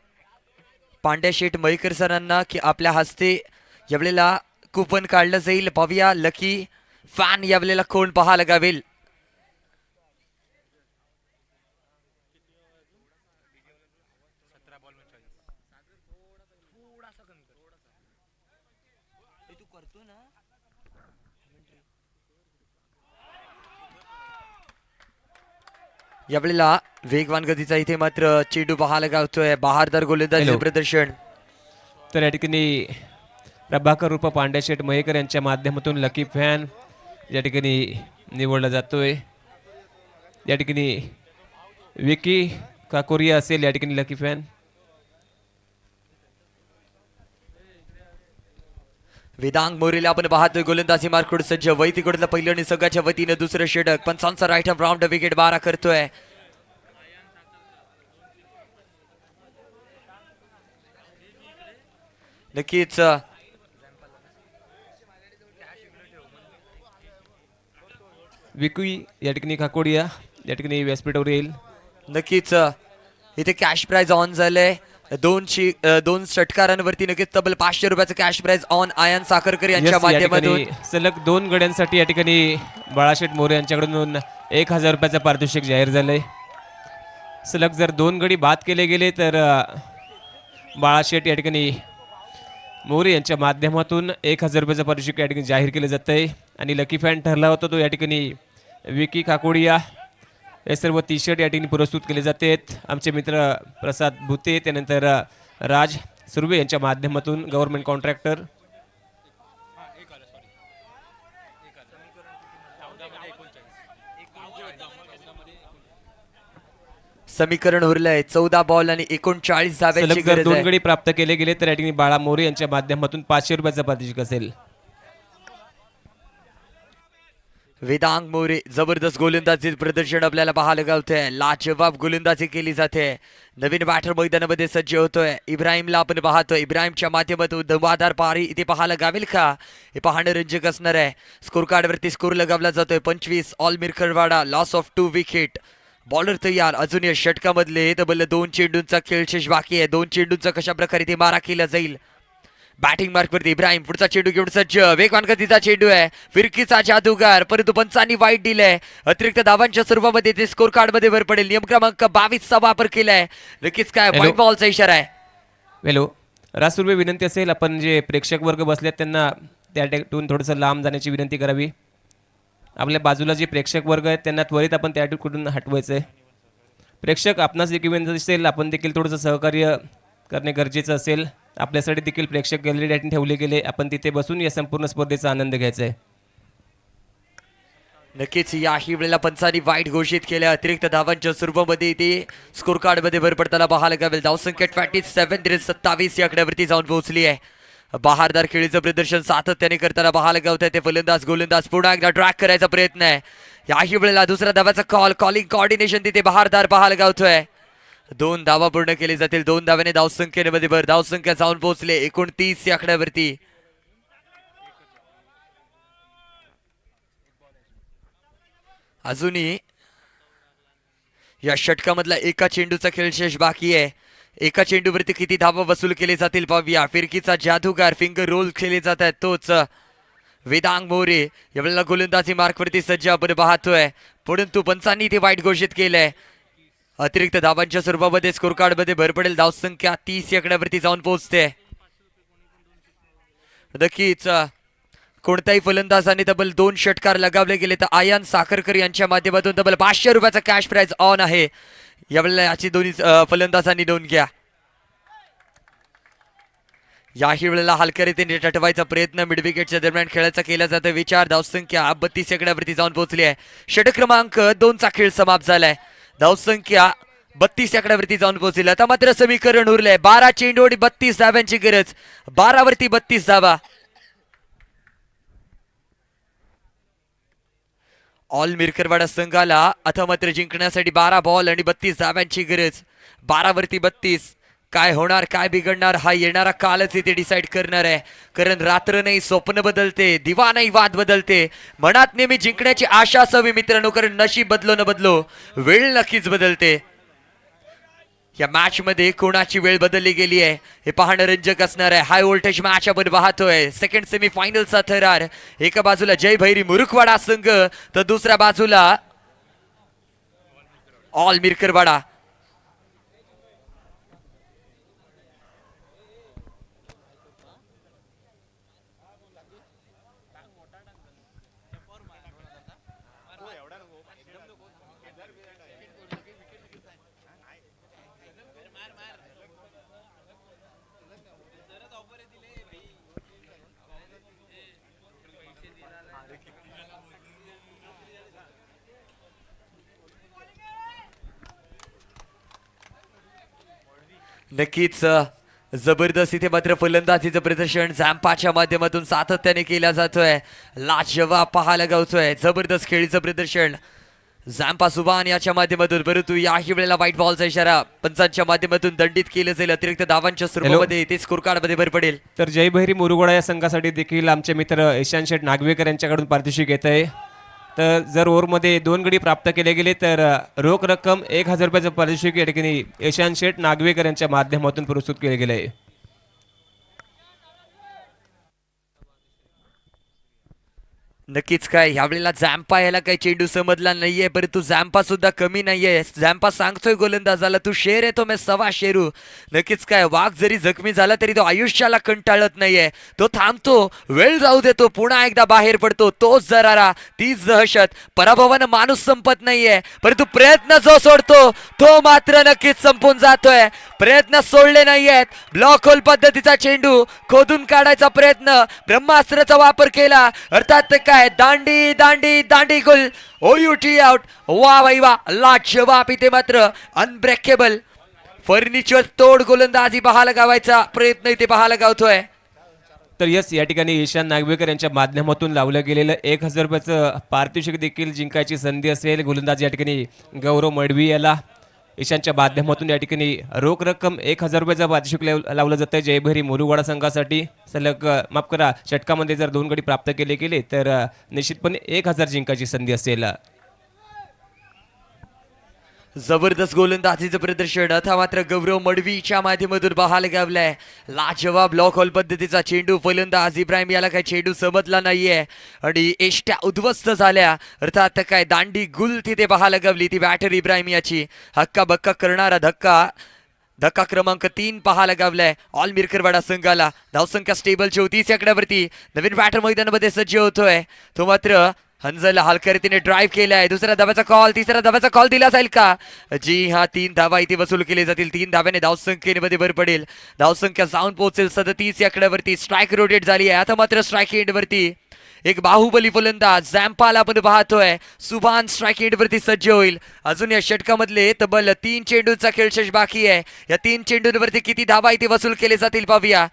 पांड्या शेठ मयेकर सरांना की आपल्या हस्ते यावेळेला कुपन काढलं जाईल. पाहूया लकी फॅन यावेळेला कोण पाहायला गावेल. यावेळेला वेगवान गतीचा इथे मात्र चेंडू पाहायला गावतोय. बहारदार गोलंदाजी Hello. प्रदर्शन. तर या ठिकाणी प्रभाकर उर्फ पांड्या शेठ मयेकर यांच्या माध्यमातून लकी फॅन या ठिकाणी निवडला जातोय. या ठिकाणी विकी काकोरिया असेल या ठिकाणी लकी फॅन. वेदांग मोरेला आपण पाहतोय गोलंदाजी मार्कूड सज्ज. वैदिकडलं पहिलं आणि सगळ्याच्या वतीनं दुसरं षटक. पंचांचा राईट हँड राऊंड विकेट 12 करतोय. नक्कीच विकी या ठिकाणी काकोडिया या ठिकाणी व्यासपीठावर येईल. नक्कीच इथे कॅश प्राइज ऑन झालंय. दोन षटकारांवरती नक्कीच तब्बल 500 रुपयाचं cash prize on. Ayan Sakharkar यांच्या Yes, या माध्यमातून ठिकाणी सलग 2 गड्यांसाठी या ठिकाणी बाळाशेठ मोरे यांच्याकडून 1000 रुपयाचं पारितोषिक जाहीर झालंय. सलग जर 2 गडी बाद केले गेले तर बाळाशेठ या ठिकाणी मोरे यांच्या माध्यमातून 1000 रुपयाचं पारितोषिक या ठिकाणी जाहीर केलं जात आहे. आणि लकी फॅन ठरला होता तो या ठिकाणी विकी काकोडिया. हे सर्व टी शर्ट या ठिकाणी पुरस्कृत केले जाते. आमचे मित्र प्रसाद भुते, त्यानंतर राज सुर्वे यांच्या माध्यमातून गव्हर्नमेंट कॉन्ट्रॅक्टर. समीकरण उरलंय 14 बॉल आणि 39 धाब्यांची सलग जर गरज 2 आहे. गडी प्राप्त केले गेले तर या ठिकाणी बाळा मोरे यांच्या माध्यमातून 500 रुपयाचा पारितोषिक असेल. वेदांग मोरे जबरदस्त गोलंदाजी प्रदर्शन आपल्याला पाहायला गावतंय. लाजवाब गोलंदाजी केली जाते. नवीन बॅटर मैदानामध्ये सज्ज होतोय. इब्राहिमला आपण पाहतोय. इब्राहिमच्या माध्यमातून धमादार पारी इथे पाहायला गावेल का हे पाहणं रंजक असणार आहे. स्कोर कार्डवरती स्कोर लगावला जातोय 25. All Mirkarwada loss of 2 wicket. Bowler तयार. अजून या षटकामधले तब्बल 2 चेंडूंचा खेळ शेष बाकी आहे. 2 चेंडूंचा कशा प्रकारे ते मारा केला जाईल. बॅटिंग मार्कवरती इब्राहिम पुढचा चेंडू घेऊन सज्ज. वेगवान गतीचा चेंडू आहे. फिरकीचा जादूगार परंतु पंचांनी वाईट दिलंय. अतिरिक्त धावांच्या स्वरूपामध्ये ते स्कोर कार्ड मध्ये भर पडेल. नियम क्रमांक 22 चा वापर केलाय. नक्कीच काय व्हाईट बॉलचा इशारा आहे. वेलो रासुर्वे विनंती असेल आपण जे प्रेक्षक वर्ग बसलेत त्यांना त्या ठिकाणून थोडंसं लांब जाण्याची विनंती करावी. आपल्या बाजूला जे प्रेक्षक वर्ग आहेत त्यांना त्वरित आपण त्या ठिकाणून हटवायचं आहे. प्रेक्षक आपणास एक विनंती असेल आपण देखील थोडंसं सहकार्य करणे गरजेचं असेल. आपल्यासाठी देखील प्रेक्षक गॅलरी त्या ठिकाणी ठेवले गेले. आपण तिथे बसून या संपूर्ण स्पर्धेचा आनंद घ्यायचा आहे. नक्कीच याही वेळेला पंचांनी वाईट घोषित केल्या. अतिरिक्त धावांच्या स्वरूपामध्ये ते स्कोर कार्ड मध्ये भर पडताना पाहायला गावेल. धावसंख्या 27 या आकड्यावरती जाऊन पोहोचली आहे. बहारदार खेळीचं प्रदर्शन सातत्याने करताना पाहायला गावत आहे. ते फलंदाज गोलंदाज पुन्हा एकदा ट्रॅक करायचा प्रयत्न आहे. याही वेळेला दुसऱ्या धावाचा कॉलिंग कॉर्डिनेशन तिथे बहारदार पाहायला गावतोय. 2 धावा पूर्ण केली जातील. 2 धाव्याने धावसंख्येमध्ये भर. धावसंख्या जाऊन पोहोचले 29 या आकड्यावरती. अजूनही या षटकामधला एका चेंडूचा खेळ शेष बाकी आहे. एका चेंडूवरती किती धावा वसूल केले जातील पाहूया. फिरकीचा जादूगार फिंगर रोल केले जात आहेत तोच वेदांग मोरे यावेळेला गोलंदाजी मार्कवरती सज्ज आपण पाहतोय. परंतु पंचांनी ते वाईट घोषित केलंय. अतिरिक्त धावांच्या स्वरूपामध्ये स्कोर कार्ड मध्ये भर पडेल. धावसंख्या 30 या आकड्यावरती जाऊन पोहोचते. नक्कीच कोणत्याही फलंदाजाने तब्बल 2 षटकार लगावले गेले तर आयान साखरकर यांच्या माध्यमातून तब्बल 500 रुपयाचा कॅश प्राइज ऑन आहे. यावेळेला याची दोन्ही फलंदाजांनी नोंद घ्या. याही वेळेला हलक्या रीतीने टटवायचा प्रयत्न मिड विकेटच्या दरम्यान खेळाचा केला जातो. विचार धावसंख्या 32 आकड्यावरती जाऊन पोहोचली आहे. षटक क्रमांक 2 चा खेळ समाप्त झालाय. धावसंख्या 32 आकड्यावरती जाऊन पोहोचली. आता मात्र समीकरण उरलंय 12 चेंडू आणि 32 धाव्यांची गरज. 12 वरती 32 धावा. ऑल मिरकरवाडा संघाला आता मात्र जिंकण्यासाठी 12 बॉल आणि 32 धाव्यांची गरज. 12 वरती 32. काय होणार काय बिघडणार हा येणारा कालच इथे डिसाईड करणार आहे. कारण रात्र नाही स्वप्न बदलते. दिवा नाही वाद बदलते. मनात नेहमी जिंकण्याची आशा असावी मित्रांनो. कारण नशीब बदलो न बदलो वेळ नक्कीच बदलते. या मॅच मध्ये कोणाची वेळ बदलली गेली आहे हे पाहणं रंजक असणार आहे. हाय व्होल्टेज मॅच आपण पाहतोय. सेकंड सेमी फायनलचा थरार. एका बाजूला जय भैरी मुरुखवाडा संघ तर दुसऱ्या बाजूला ऑल मिरकरवाडा. नक्कीच जबरदस्त इथे मात्र फलंदाजीचं प्रदर्शन झॅम्पाच्या माध्यमातून सातत्याने केला जातोय. लाजवाब पाहायला गावतोय. जबरदस्त खेळीचं प्रदर्शन झॅम्पा सुबान याच्या माध्यमातून. परंतु याही वेळेला व्हाईट बॉलचा इशारा पंचांच्या माध्यमातून दंडित केलं जाईल. अतिरिक्त धावांच्या स्वरूपामध्ये ते स्कोर कार्ड मध्ये भर पडेल. तर जय भैरी मुरुगोडा या संघासाठी देखील आमचे मित्र ईशान शेठ नागवेकर यांच्याकडून पारितोषिक येत आहे. तर जर ओव्हरमध्ये 2 गडी प्राप्त केले गेले तर रोख रक्कम 1000 रुपयाचं पारितोषिक या ठिकाणी ईशान शेठ नागवेकर यांच्या माध्यमातून प्रस्तुत केले गेले आहे. नक्कीच काय ह्यावेळेला झॅम्पा याला काही चेंडू समजला नाहीये. परंतु झॅम्पा सुद्धा कमी नाहीये. झॅम्पा सांगतोय गोलंदाजाला तू शेर आहे तो मैं सवा शेरू. नक्कीच काय वाघ जरी जखमी झाला तरी तो आयुष्याला कंटाळत नाहीये. तो थांबतो. वेळ जाऊ देतो. पुन्हा एकदा बाहेर पडतो. तोच जरारा तीच दहशत. पराभवानं माणूस संपत नाहीये. परंतु प्रयत्न जो सोडतो तो मात्र नक्कीच संपून जातोय. प्रयत्न सोडले नाहीयेत. ब्लॉक होल पद्धतीचा चेंडू खोदून काढायचा प्रयत्न, ब्रह्मास्त्राचा वापर केला. अर्थात काय दांडी दांडी दांडी गोल, ओयूटी आउट. वा भाई वा, लाजवाब. इथे मात्र अनब्रेकेबल फर्निचर तोड गोलंदाजी पाहायला गावायचा प्रयत्न इथे पाहायला गावतोय. तर यस, या ठिकाणी ईशान नागवेकर यांच्या माध्यमातून लावलं गेलेलं 1000 रुपयाचं पारितोषिक देखील जिंकायची संधी असेल. गोलंदाज या ठिकाणी गौरव मडवी याला ईशानच्या माध्यमातून या ठिकाणी रोख रक्कम 1000 रुपयाचं पारितोषिक लावलं जातं जयभरी मोरुवाडा संघासाठी. सलग माफ करा, षटकामध्ये जर 2 गडी प्राप्त केले तर निश्चितपणे 1000 जिंकायची संधी असेल. जबरदस्त गोलंदाजीचं प्रदर्शन आता मात्र गौरव मडवीच्या माध्यमातून पाहायला गावलाय. लाजवाब ब्लॉक हॉल पद्धतीचा चेंडू. फलंदाज इब्राहिम याला काही चेंडू समजला नाहीये आणि एष्ट्या उद्ध्वस्त झाल्या. अर्थात काय दांडी गुल तिथे पाहायला गावली. ती बॅटर इब्राहिम याची हक्का बक्का करणारा धक्का क्रमांक 3 पाहायला गावलाय ऑल मिरकरवाडा संघाला. धावसंख्या स्टेबल 34 आकड्यावरती. नवीन बॅटर मैदानामध्ये सज्ज होतोय तो मात्र हंझल हलकरीतीने ड्राईव्ह केलाय. दुसऱ्या धाब्याचा कॉल, तिसऱ्या धाब्याचा कॉल दिला जाईल का? जी हा, 3 धावा इथे वसूल केले जातील. 3 धाब्याने धावसंख्येमध्ये भर पडेल. धावसंख्या जाऊन पोहोचेल 37 आकड्यावरती. स्ट्राईक रोटेट झाली आहे आता मात्र स्ट्राईक एंडवरती एक बाहुबली फलंदाज झॅम्पाला आपण पाहतोय. सुभान स्ट्राईक एंडवरती सज्ज होईल. अजून या षटकामधले तब्बल 3 चेंडूचा खेळ शेष बाकी आहे. या 3 चेंडूंवरती किती धावा इथे वसूल केले जातील पाहूया.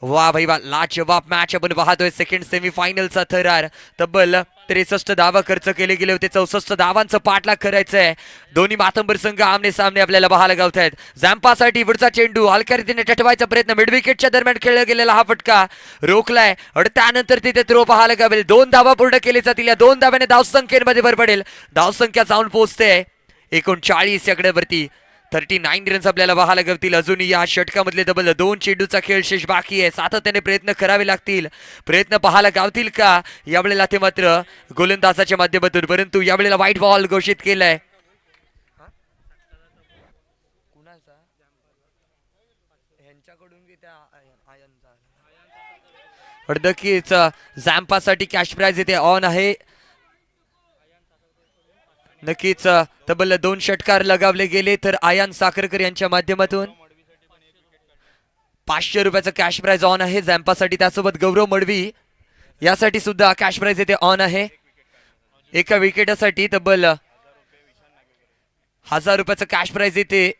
वा भाई वा, लाजवाब मॅच आपण पाहतोय. सेकंड सेमीफायनलचा थरार. तब्बल 63 धावा खर्च केले गेले होते. 64 धावांचं पाठलाग करायचंय. दोन्ही मातंबर संघ आमने सामने आपल्याला पाहायला गावत आहेत. झॅम्पासाठी पुढचा चेंडू हलक्या रीतीने टटवायचा प्रयत्न. मिड विकेटच्या दरम्यान खेळला गेलेला हा फटका रोखलाय आणि त्यानंतर तिथे थ्रो पाहायला गावेल. 2 धावा पूर्ण केले जातील. या 2 धाव्याने धावसंख्येमध्ये भर पडेल. धावसंख्या जाऊन पोहोचते 39 आकड्यावरती. 39 रन्स आपल्याला पाहायला गावतील. अजूनही या षटकामधले तब्बल 2 चेंडूचा खेळ शेष बाकी आहे. सातत्याने प्रयत्न करावे लागतील. प्रयत्न पाहायला गावतील का यावेळेला ते मात्र गोलंदाजाच्या माध्यमातून. परंतु यावेळेला व्हाईट बॉल घोषित केलाय. नक्कीच झॅम्पासाठी कॅश प्राइज इथे ऑन आहे. नक्कीच तब्बल 2 षटकार लगावले गेले तर आयान साखरकर यांच्या माध्यमातून 500 रुपयाचं कॅश प्राइज ऑन आहे झॅम्पासाठी. त्यासोबत गौरव मडवी यासाठी सुद्धा कॅश प्राइज इथे ऑन आहे. एका विकेटासाठी तब्बल 1000 रुपयाचं कॅश प्राइज इथे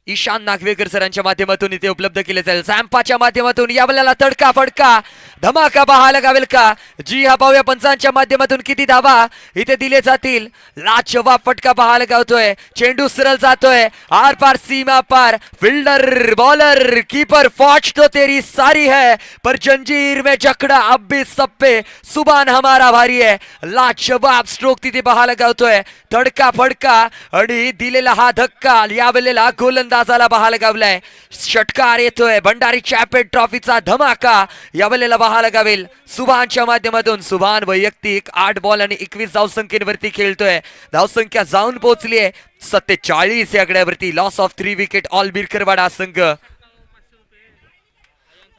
ईशान नागवेकर सरांच्या माध्यमातून इथे उपलब्ध केले जाईल. झॅम्पाच्या माध्यमातून यावेळेला तडका फडका धमाका पाहायला गावेल का? जी हा, पाहूया पंचांच्या माध्यमातून किती धावा इथे दिले जातील. लाजवाब फटका पाहायला गावतोय. चेंडू सरळ जातोय आर पार सीमा पार. फिल्डर बॉलर कीपर फौज तो तेरी सारी है पर जंजीर में जकड़ा अब भी सब पे सुभान हमारा भारी है. लाजवाब स्ट्रोक तिथे पाहायला गावतोय. तडका फडका आणि दिलेला हा धक्का यावेळेला गोलंदाजाला पाहायला गावलाय. षटकार येतोय. भंडारी चॅम्पियन ट्रॉफीचा धमाका यावेळेला पाहायला गावेल. सुभानच्या माध्यमातून. सुभान वैयक्तिक 8 बॉल आणि 21 धावसंख्येवरती खेळतोय. धावसंख्या जाऊन पोहोचली आहे 47 या आकड्यावरती. लॉस ऑफ 3 विकेट ऑल बिरकरवाडा संघ.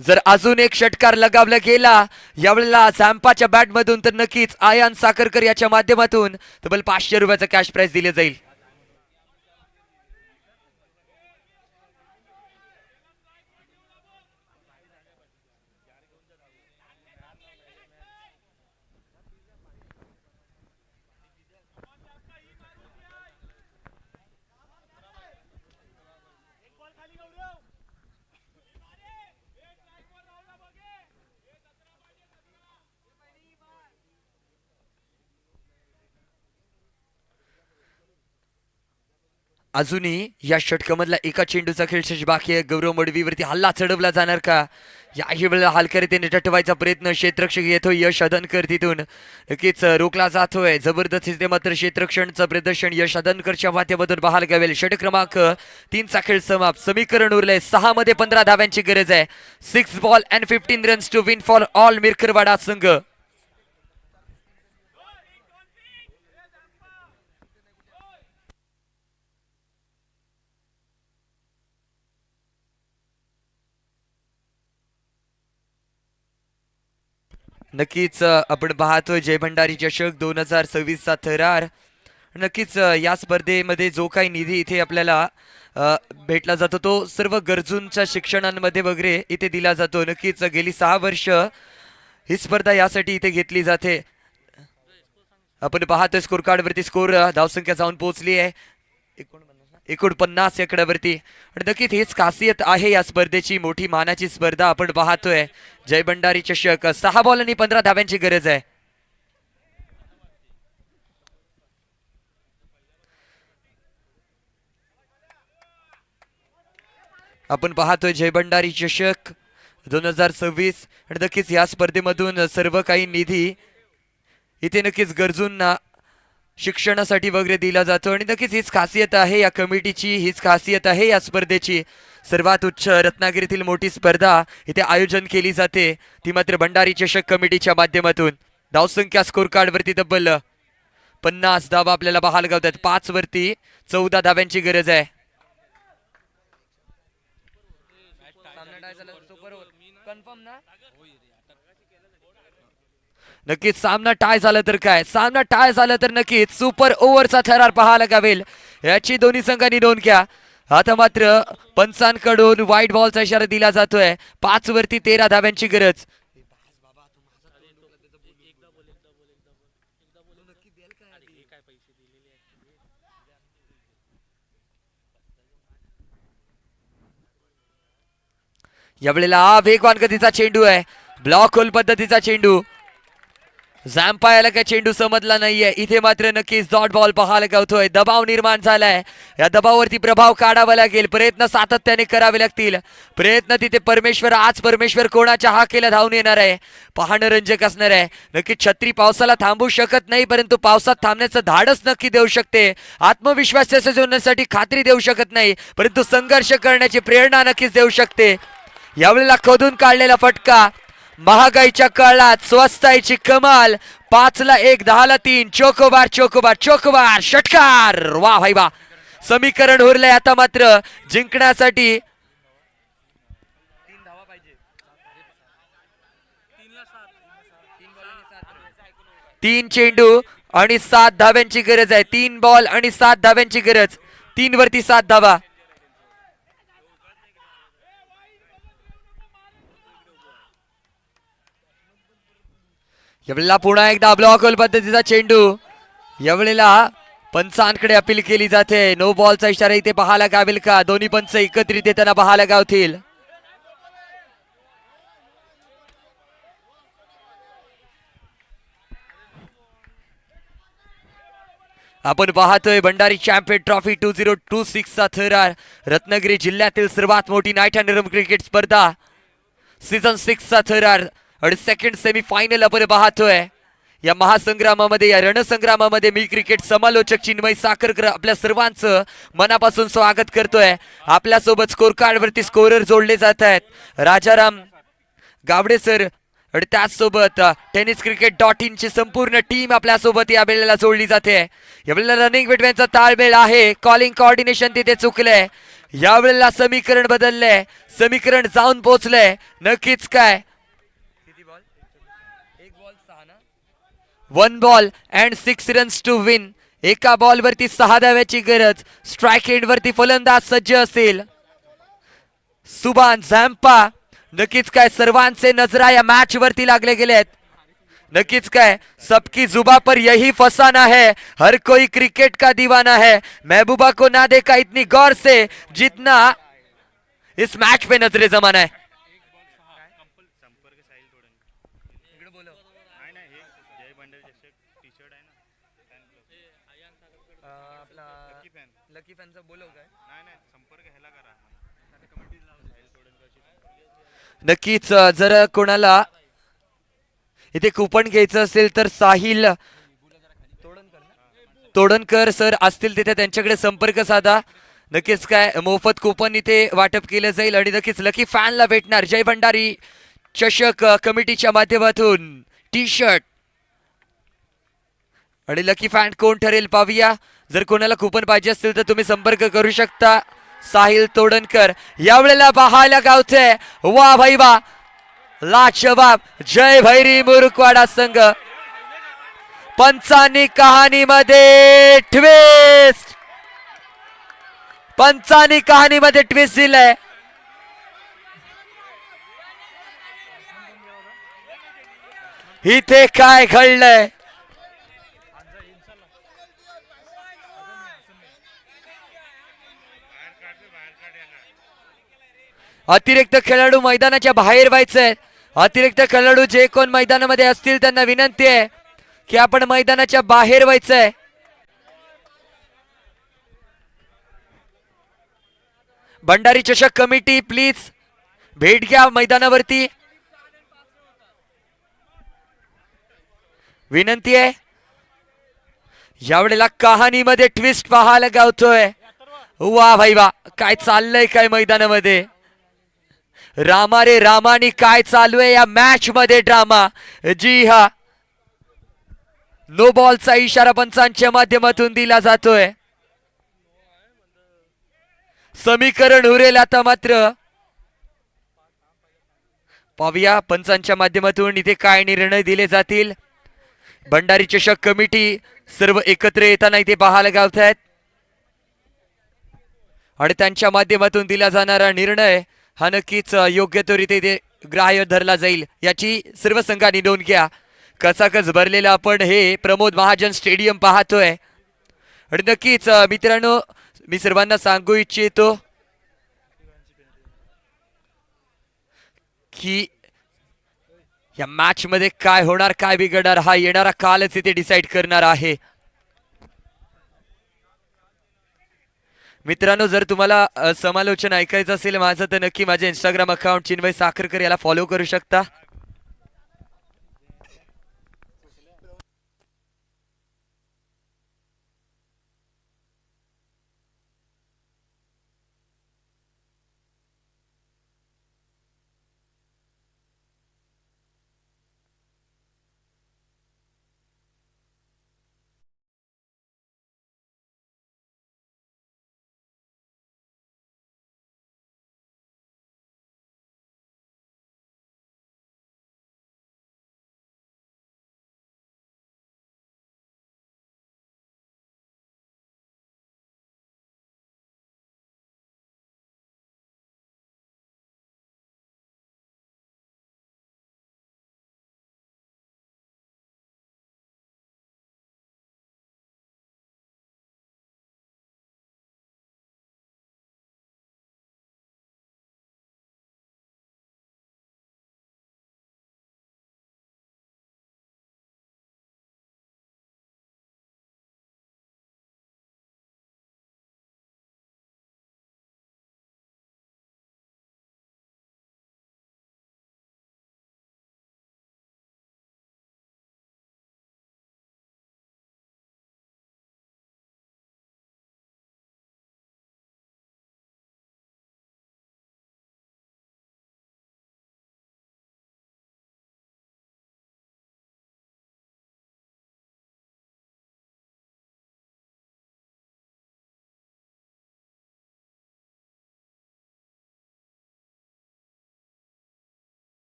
जर अजून एक षटकार लगावला गेला यावेळेला झॅम्पाच्या बॅट मधून तर नक्कीच आयान साखरकर याच्या माध्यमातून तब्बल 500 रुपयाचं कॅश प्राइज दिले जाईल. अजूनही या षटकामधला एका चेंडूचा खेळ शेष बाकी आहे. गौरव मडवीवरती हल्ला चढवला जाणार का? याही वेळेला हलकरीतीने टटवायचा प्रयत्न. क्षेत्ररक्षक येतोय यश अदनकर तिथून नक्कीच रोखला जातोय. जबरदस्त इथे मात्र क्षेत्ररक्षणचं प्रदर्शन यश अदनकरच्या माध्यमातून पाहायला गावेल. षटक क्रमांक 3 चा खेळ समाप्त. समीकरण उरलंय 6 मध्ये 15 धाव्यांची गरज आहे. 6 ball and 15 runs to win for all Mirkarwada संघ. नक्कीच आपण पाहतोय जय भंडारी चषक 2026 चा थरार नक्कीच या स्पर्धेमध्ये जो काही निधी इथे आपल्याला भेटला जातो तो सर्व गरजूंच्या शिक्षणांमध्ये वगैरे इथे दिला जातो. नक्कीच गेली 6 वर्ष ही स्पर्धा यासाठी इथे घेतली जाते. आपण पाहतोय स्कोर कार्ड वरती स्कोर धावसंख्या जाऊन पोहोचली आहे 49 आकड्यावरती. आणि नक्कीच हीच खासियत आहे या स्पर्धेची, मोठी मानाची स्पर्धा आपण पाहतोय. जय भंडारी चषक 6 बॉल आणि 15 धाव्यांची गरज आहे. आपण पाहतोय जय भंडारी चषक 2026. आणि नक्कीच या स्पर्धेमधून सर्व काही निधी इथे नक्कीच गरजूंना शिक्षणासाठी वगैरे दिला जातो. आणि नक्कीच हीच खासियत आहे या कमिटीची, हीच खासियत आहे या स्पर्धेची. सर्वात उच्च रत्नागिरीतील मोठी स्पर्धा इथे आयोजन केली जाते, ती मात्र भंडारी चषक कमिटीच्या माध्यमातून. धावसंख्या स्कोर कार्ड वरती तब्बल 50 धावा आपल्याला बहाल गावतात. 5 वरती 14 धाव्यांची गरज आहे. नक्कीच सामना टाय झाला तर काय, सामना टाय झाला तर नक्कीच सुपर ओव्हरचा थरार पाहायला गावेल. याची दोन्ही संघांनी नोंद घ्या. आता मात्र पंचांकडून व्हाईट बॉलचा इशारा दिला जातोय. 5 वरती 13 धाव्यांची गरज. यावेळेला हा वेगवान गतीचा चेंडू आहे, ब्लॉक होल पद्धतीचा चेंडू. झॅम्पायाला काय चेंडू समजला नाहीये. इथे मात्र नक्कीच डॉट बॉल पाहायला गावतोय. दबाव निर्माण झालाय, या दबावावरती प्रभाव काढावा लागेल. प्रयत्न सातत्याने करावे लागतील. प्रयत्न तिथे परमेश्वर, आज परमेश्वर कोणाच्या हाकेला धावून येणार आहे पाहणं रंजक असणार आहे. नक्कीच छत्री पावसाला थांबवू शकत नाही, परंतु पावसात थांबण्याचं धाडस नक्की देऊ शकते. आत्मविश्वास जोडण्यासाठी खात्री देऊ शकत नाही, परंतु संघर्ष करण्याची प्रेरणा नक्कीच देऊ शकते. यावेळेला खोदून काढलेला फटका, महागाईच्या काळात स्वस्ताईची कमाल. 5 ला 1, 10 ला 3. चोकोबार चोकोबार चोकोबार षटकार. वा भाई वा, समीकरण उरलंय आता मात्र जिंकण्यासाठी. 3 चेंडू आणि 7 धाव्यांची गरज आहे. 3 बॉल आणि 7 धाव्यांची गरज. 3 वरती 7 धावा. यावेळेला पुन्हा एकदा ब्लॉक होल पद्धतीचा चेंडू. यावेळेला पंचांकडे अपील केली जाते. नो बॉलचा इशारा इथे पाहायला गावेल का? दोन्ही पंच एकत्रित येताना पाहायला गावतील. आपण पाहतोय भंडारी चॅम्पियन ट्रॉफी 2026 चा थरार. रत्नागिरी जिल्ह्यातील सर्वात मोठी नाईट अँड रम क्रिकेट स्पर्धा सीझन 6 चा थरार. आणि सेकंड सेमी फायनल आपण पाहतोय. या महासंग्रामामध्ये, या रणसंग्रामामध्ये मी क्रिकेट समालोचक चिन्मय साखरकर आपल्या सर्वांचं मनापासून स्वागत करतोय. आपल्यासोबत स्कोर कार्ड वरती स्कोरर जोडले जात आहेत, राजाराम गावडे सर. आणि त्याचसोबत tenniscricket.in ची संपूर्ण टीम आपल्यासोबत या वेळेला जोडली जाते. यावेळेला रनिंग बिटवीनचा ताळमेळ आहे, कॉलिंग कोऑर्डिनेशन तिथे चुकलंय. यावेळेला समीकरण बदललंय, समीकरण जाऊन पोहोचलंय. नक्कीच काय 1 ball and 6 runs to win. एका बॉल वरती 6 धाव्याची गरज. स्ट्राईक एंड वरती फलंदाज सज्ज असेल सुभान झॅम्पा. नक्कीच काय सर्वांचे नजरा या मॅच वरती लागले गेलेत. नक्कीच काय सबकी जुबा पर यही फसाना है, हर कोई क्रिकेट का दीवाना है. महबूबा को ना देखा इतनी गौर से जितना इस मैच पे नजरे जमाना है. नक्कीच जर कोणाला इथे कुपन घ्यायचं असेल तर साहिल तोडणकर सर असतील तिथे, त्यांच्याकडे संपर्क साधा. नक्कीच काय मोफत कुपन इथे वाटप केलं जाईल. आणि नक्कीच लकी फॅनला भेटणार जय भंडारी चषक कमिटीच्या माध्यमातून टी शर्ट. आणि लकी फॅन कोण ठरेल पाहूया. जर कोणाला कुपन पाहिजे असतील तर तुम्ही संपर्क करू शकता. साहिल तोडणकर यावेळेला पाहायला गावते. वा भाई वा, लाजवाब जय भैरी मुरुकवाडा संघ. पंचांनी कहाणीमध्ये ट्विस्ट, पंचांनी कहाणीमध्ये ट्विस्ट दिलाय. इथे काय घडलंय? अतिरिक्त खेळाडू मैदानाच्या बाहेर व्हायचंय. अतिरिक्त खेळाडू जे कोण मैदानामध्ये असतील त्यांना विनंती आहे की आपण मैदानाच्या बाहेर व्हायचंय. भंडारी चषक कमिटी प्लीज भेट घ्या मैदानावरती, विनंती आहे. यावेळेला कहाणीमध्ये ट्विस्ट पाहायला गावतोय. वा भाई वा, काय चाललंय काय मैदानामध्ये. रामा रे रामानी काय चालू आहे या मॅच मध्ये ड्रामा. जी हा, नो बॉलचा इशारा पंचांच्या माध्यमातून दिला जातोय. समीकरण उरेल आता मात्र. पाहूया पंचांच्या माध्यमातून इथे काय निर्णय दिले जातील. भंडारी चषक कमिटी सर्व एकत्र येताना इथे पाहायला गावत आहेत आणि त्यांच्या माध्यमातून दिला जाणारा निर्णय हा नक्कीच योग्य तो रीते इथे ग्राह्य धरला जाईल याची सर्व संघांनी नोंद घ्या. कचाकच भरलेलं आपण हे प्रमोद महाजन स्टेडियम पाहतोय आणि नक्कीच मित्रांनो मी सर्वांना सांगू इच्छितो की या मॅच मध्ये काय होणार काय बिघडणार हा येणारा कालच इथे डिसाइड करणार आहे. मित्रांनो जर तुम्हाला समालोचन ऐकायचं असेल माझं तर नक्की माझे इंस्टाग्राम अकाउंट चिन्मय साखरकर याला फॉलो करू शकता.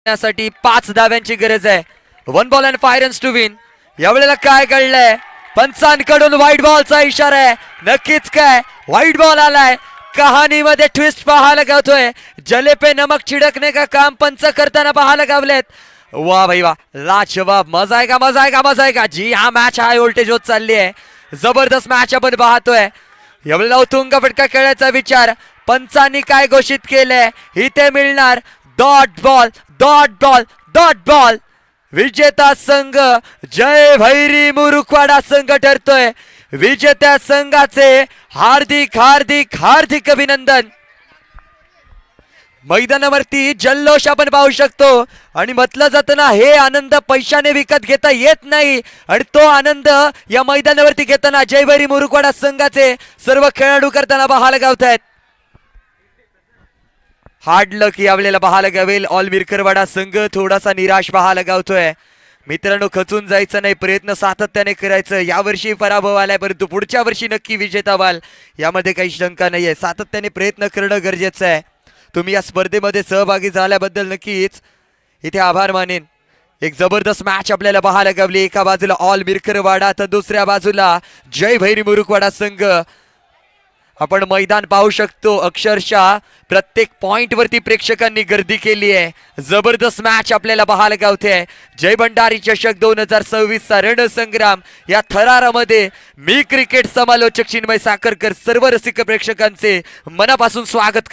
यासाठी 5 धाव्यांची गरज आहे. 1 ball and 5 runs to win. यावेळेला काय घडलंय? पंचांकडून व्हाईट बॉलचा इशारा आहे. नक्कीच काय व्हाईट बॉल आलाय. कहाणीमध्ये ट्विस्ट पाहायला गावतोय. जले पे नमक छिडकने का काम पंच करताना पाहायला गावलेत. वाह भाई वाह, लाजवाब. मजा आहे का, मजा आहे का, मजा आहे का. जी हा मॅच हाय व्होल्टेज होत चालली आहे. जबरदस्त मॅच आपण पाहतोय. यावेळेला उतुंग फटका खेळायचा विचार. पंचांनी काय घोषित केलंय? इथे मिळणार dot ball, dot ball, dot ball. विजेता संघ जय भैरी मुरुखवाडा संघ ठरतोय. विजेत्या संघाचे हार्दिक हार्दिक हार्दिक अभिनंदन. मैदानावरती जल्लोष आपण पाहू शकतो आणि म्हटलं जातं ना, हे आनंद पैशाने विकत घेता येत नाही आणि तो आनंद या मैदानावरती घेताना जयभैरी मुरुखवाडा संघाचे सर्व खेळाडू करताना पाहायला गावत आहेत. हार्ड लक यावेळेला पाहायला गावेल. ऑल विरकरवाडा संघ थोडासा निराश पाहायला गावतोय. मित्रांनो, खचून जायचं नाही, प्रयत्न सातत्याने करायचं. यावर्षी पराभव आलाय परंतु पुढच्या वर्षी नक्की विजेता व्हाल, यामध्ये काही शंका नाहीये. सातत्याने प्रयत्न करणं गरजेचं आहे. तुम्ही या स्पर्धेमध्ये सहभागी झाल्याबद्दल नक्कीच इथे आभार मानेन. एक जबरदस्त मॅच आपल्याला पाहायला गावली. एका बाजूला ऑल विरकरवाडा तर दुसऱ्या बाजूला जय भैरी मुरुखवाडा संघ. आपण मैदान पाहू शकतो. अक्षरशः प्रत्येक पॉइंट वरती प्रेक्षकांनी गर्दी केली आहे. जबरदस्त मॅच आपल्याला पाहायला गावते. जय भंडारी चषक 2026 चा रणसंग्राम या थरारामध्ये मी क्रिकेट समालोचक चिन्मय साखरकर सर्व रसिक प्रेक्षकांचे मनापासून स्वागत करतो.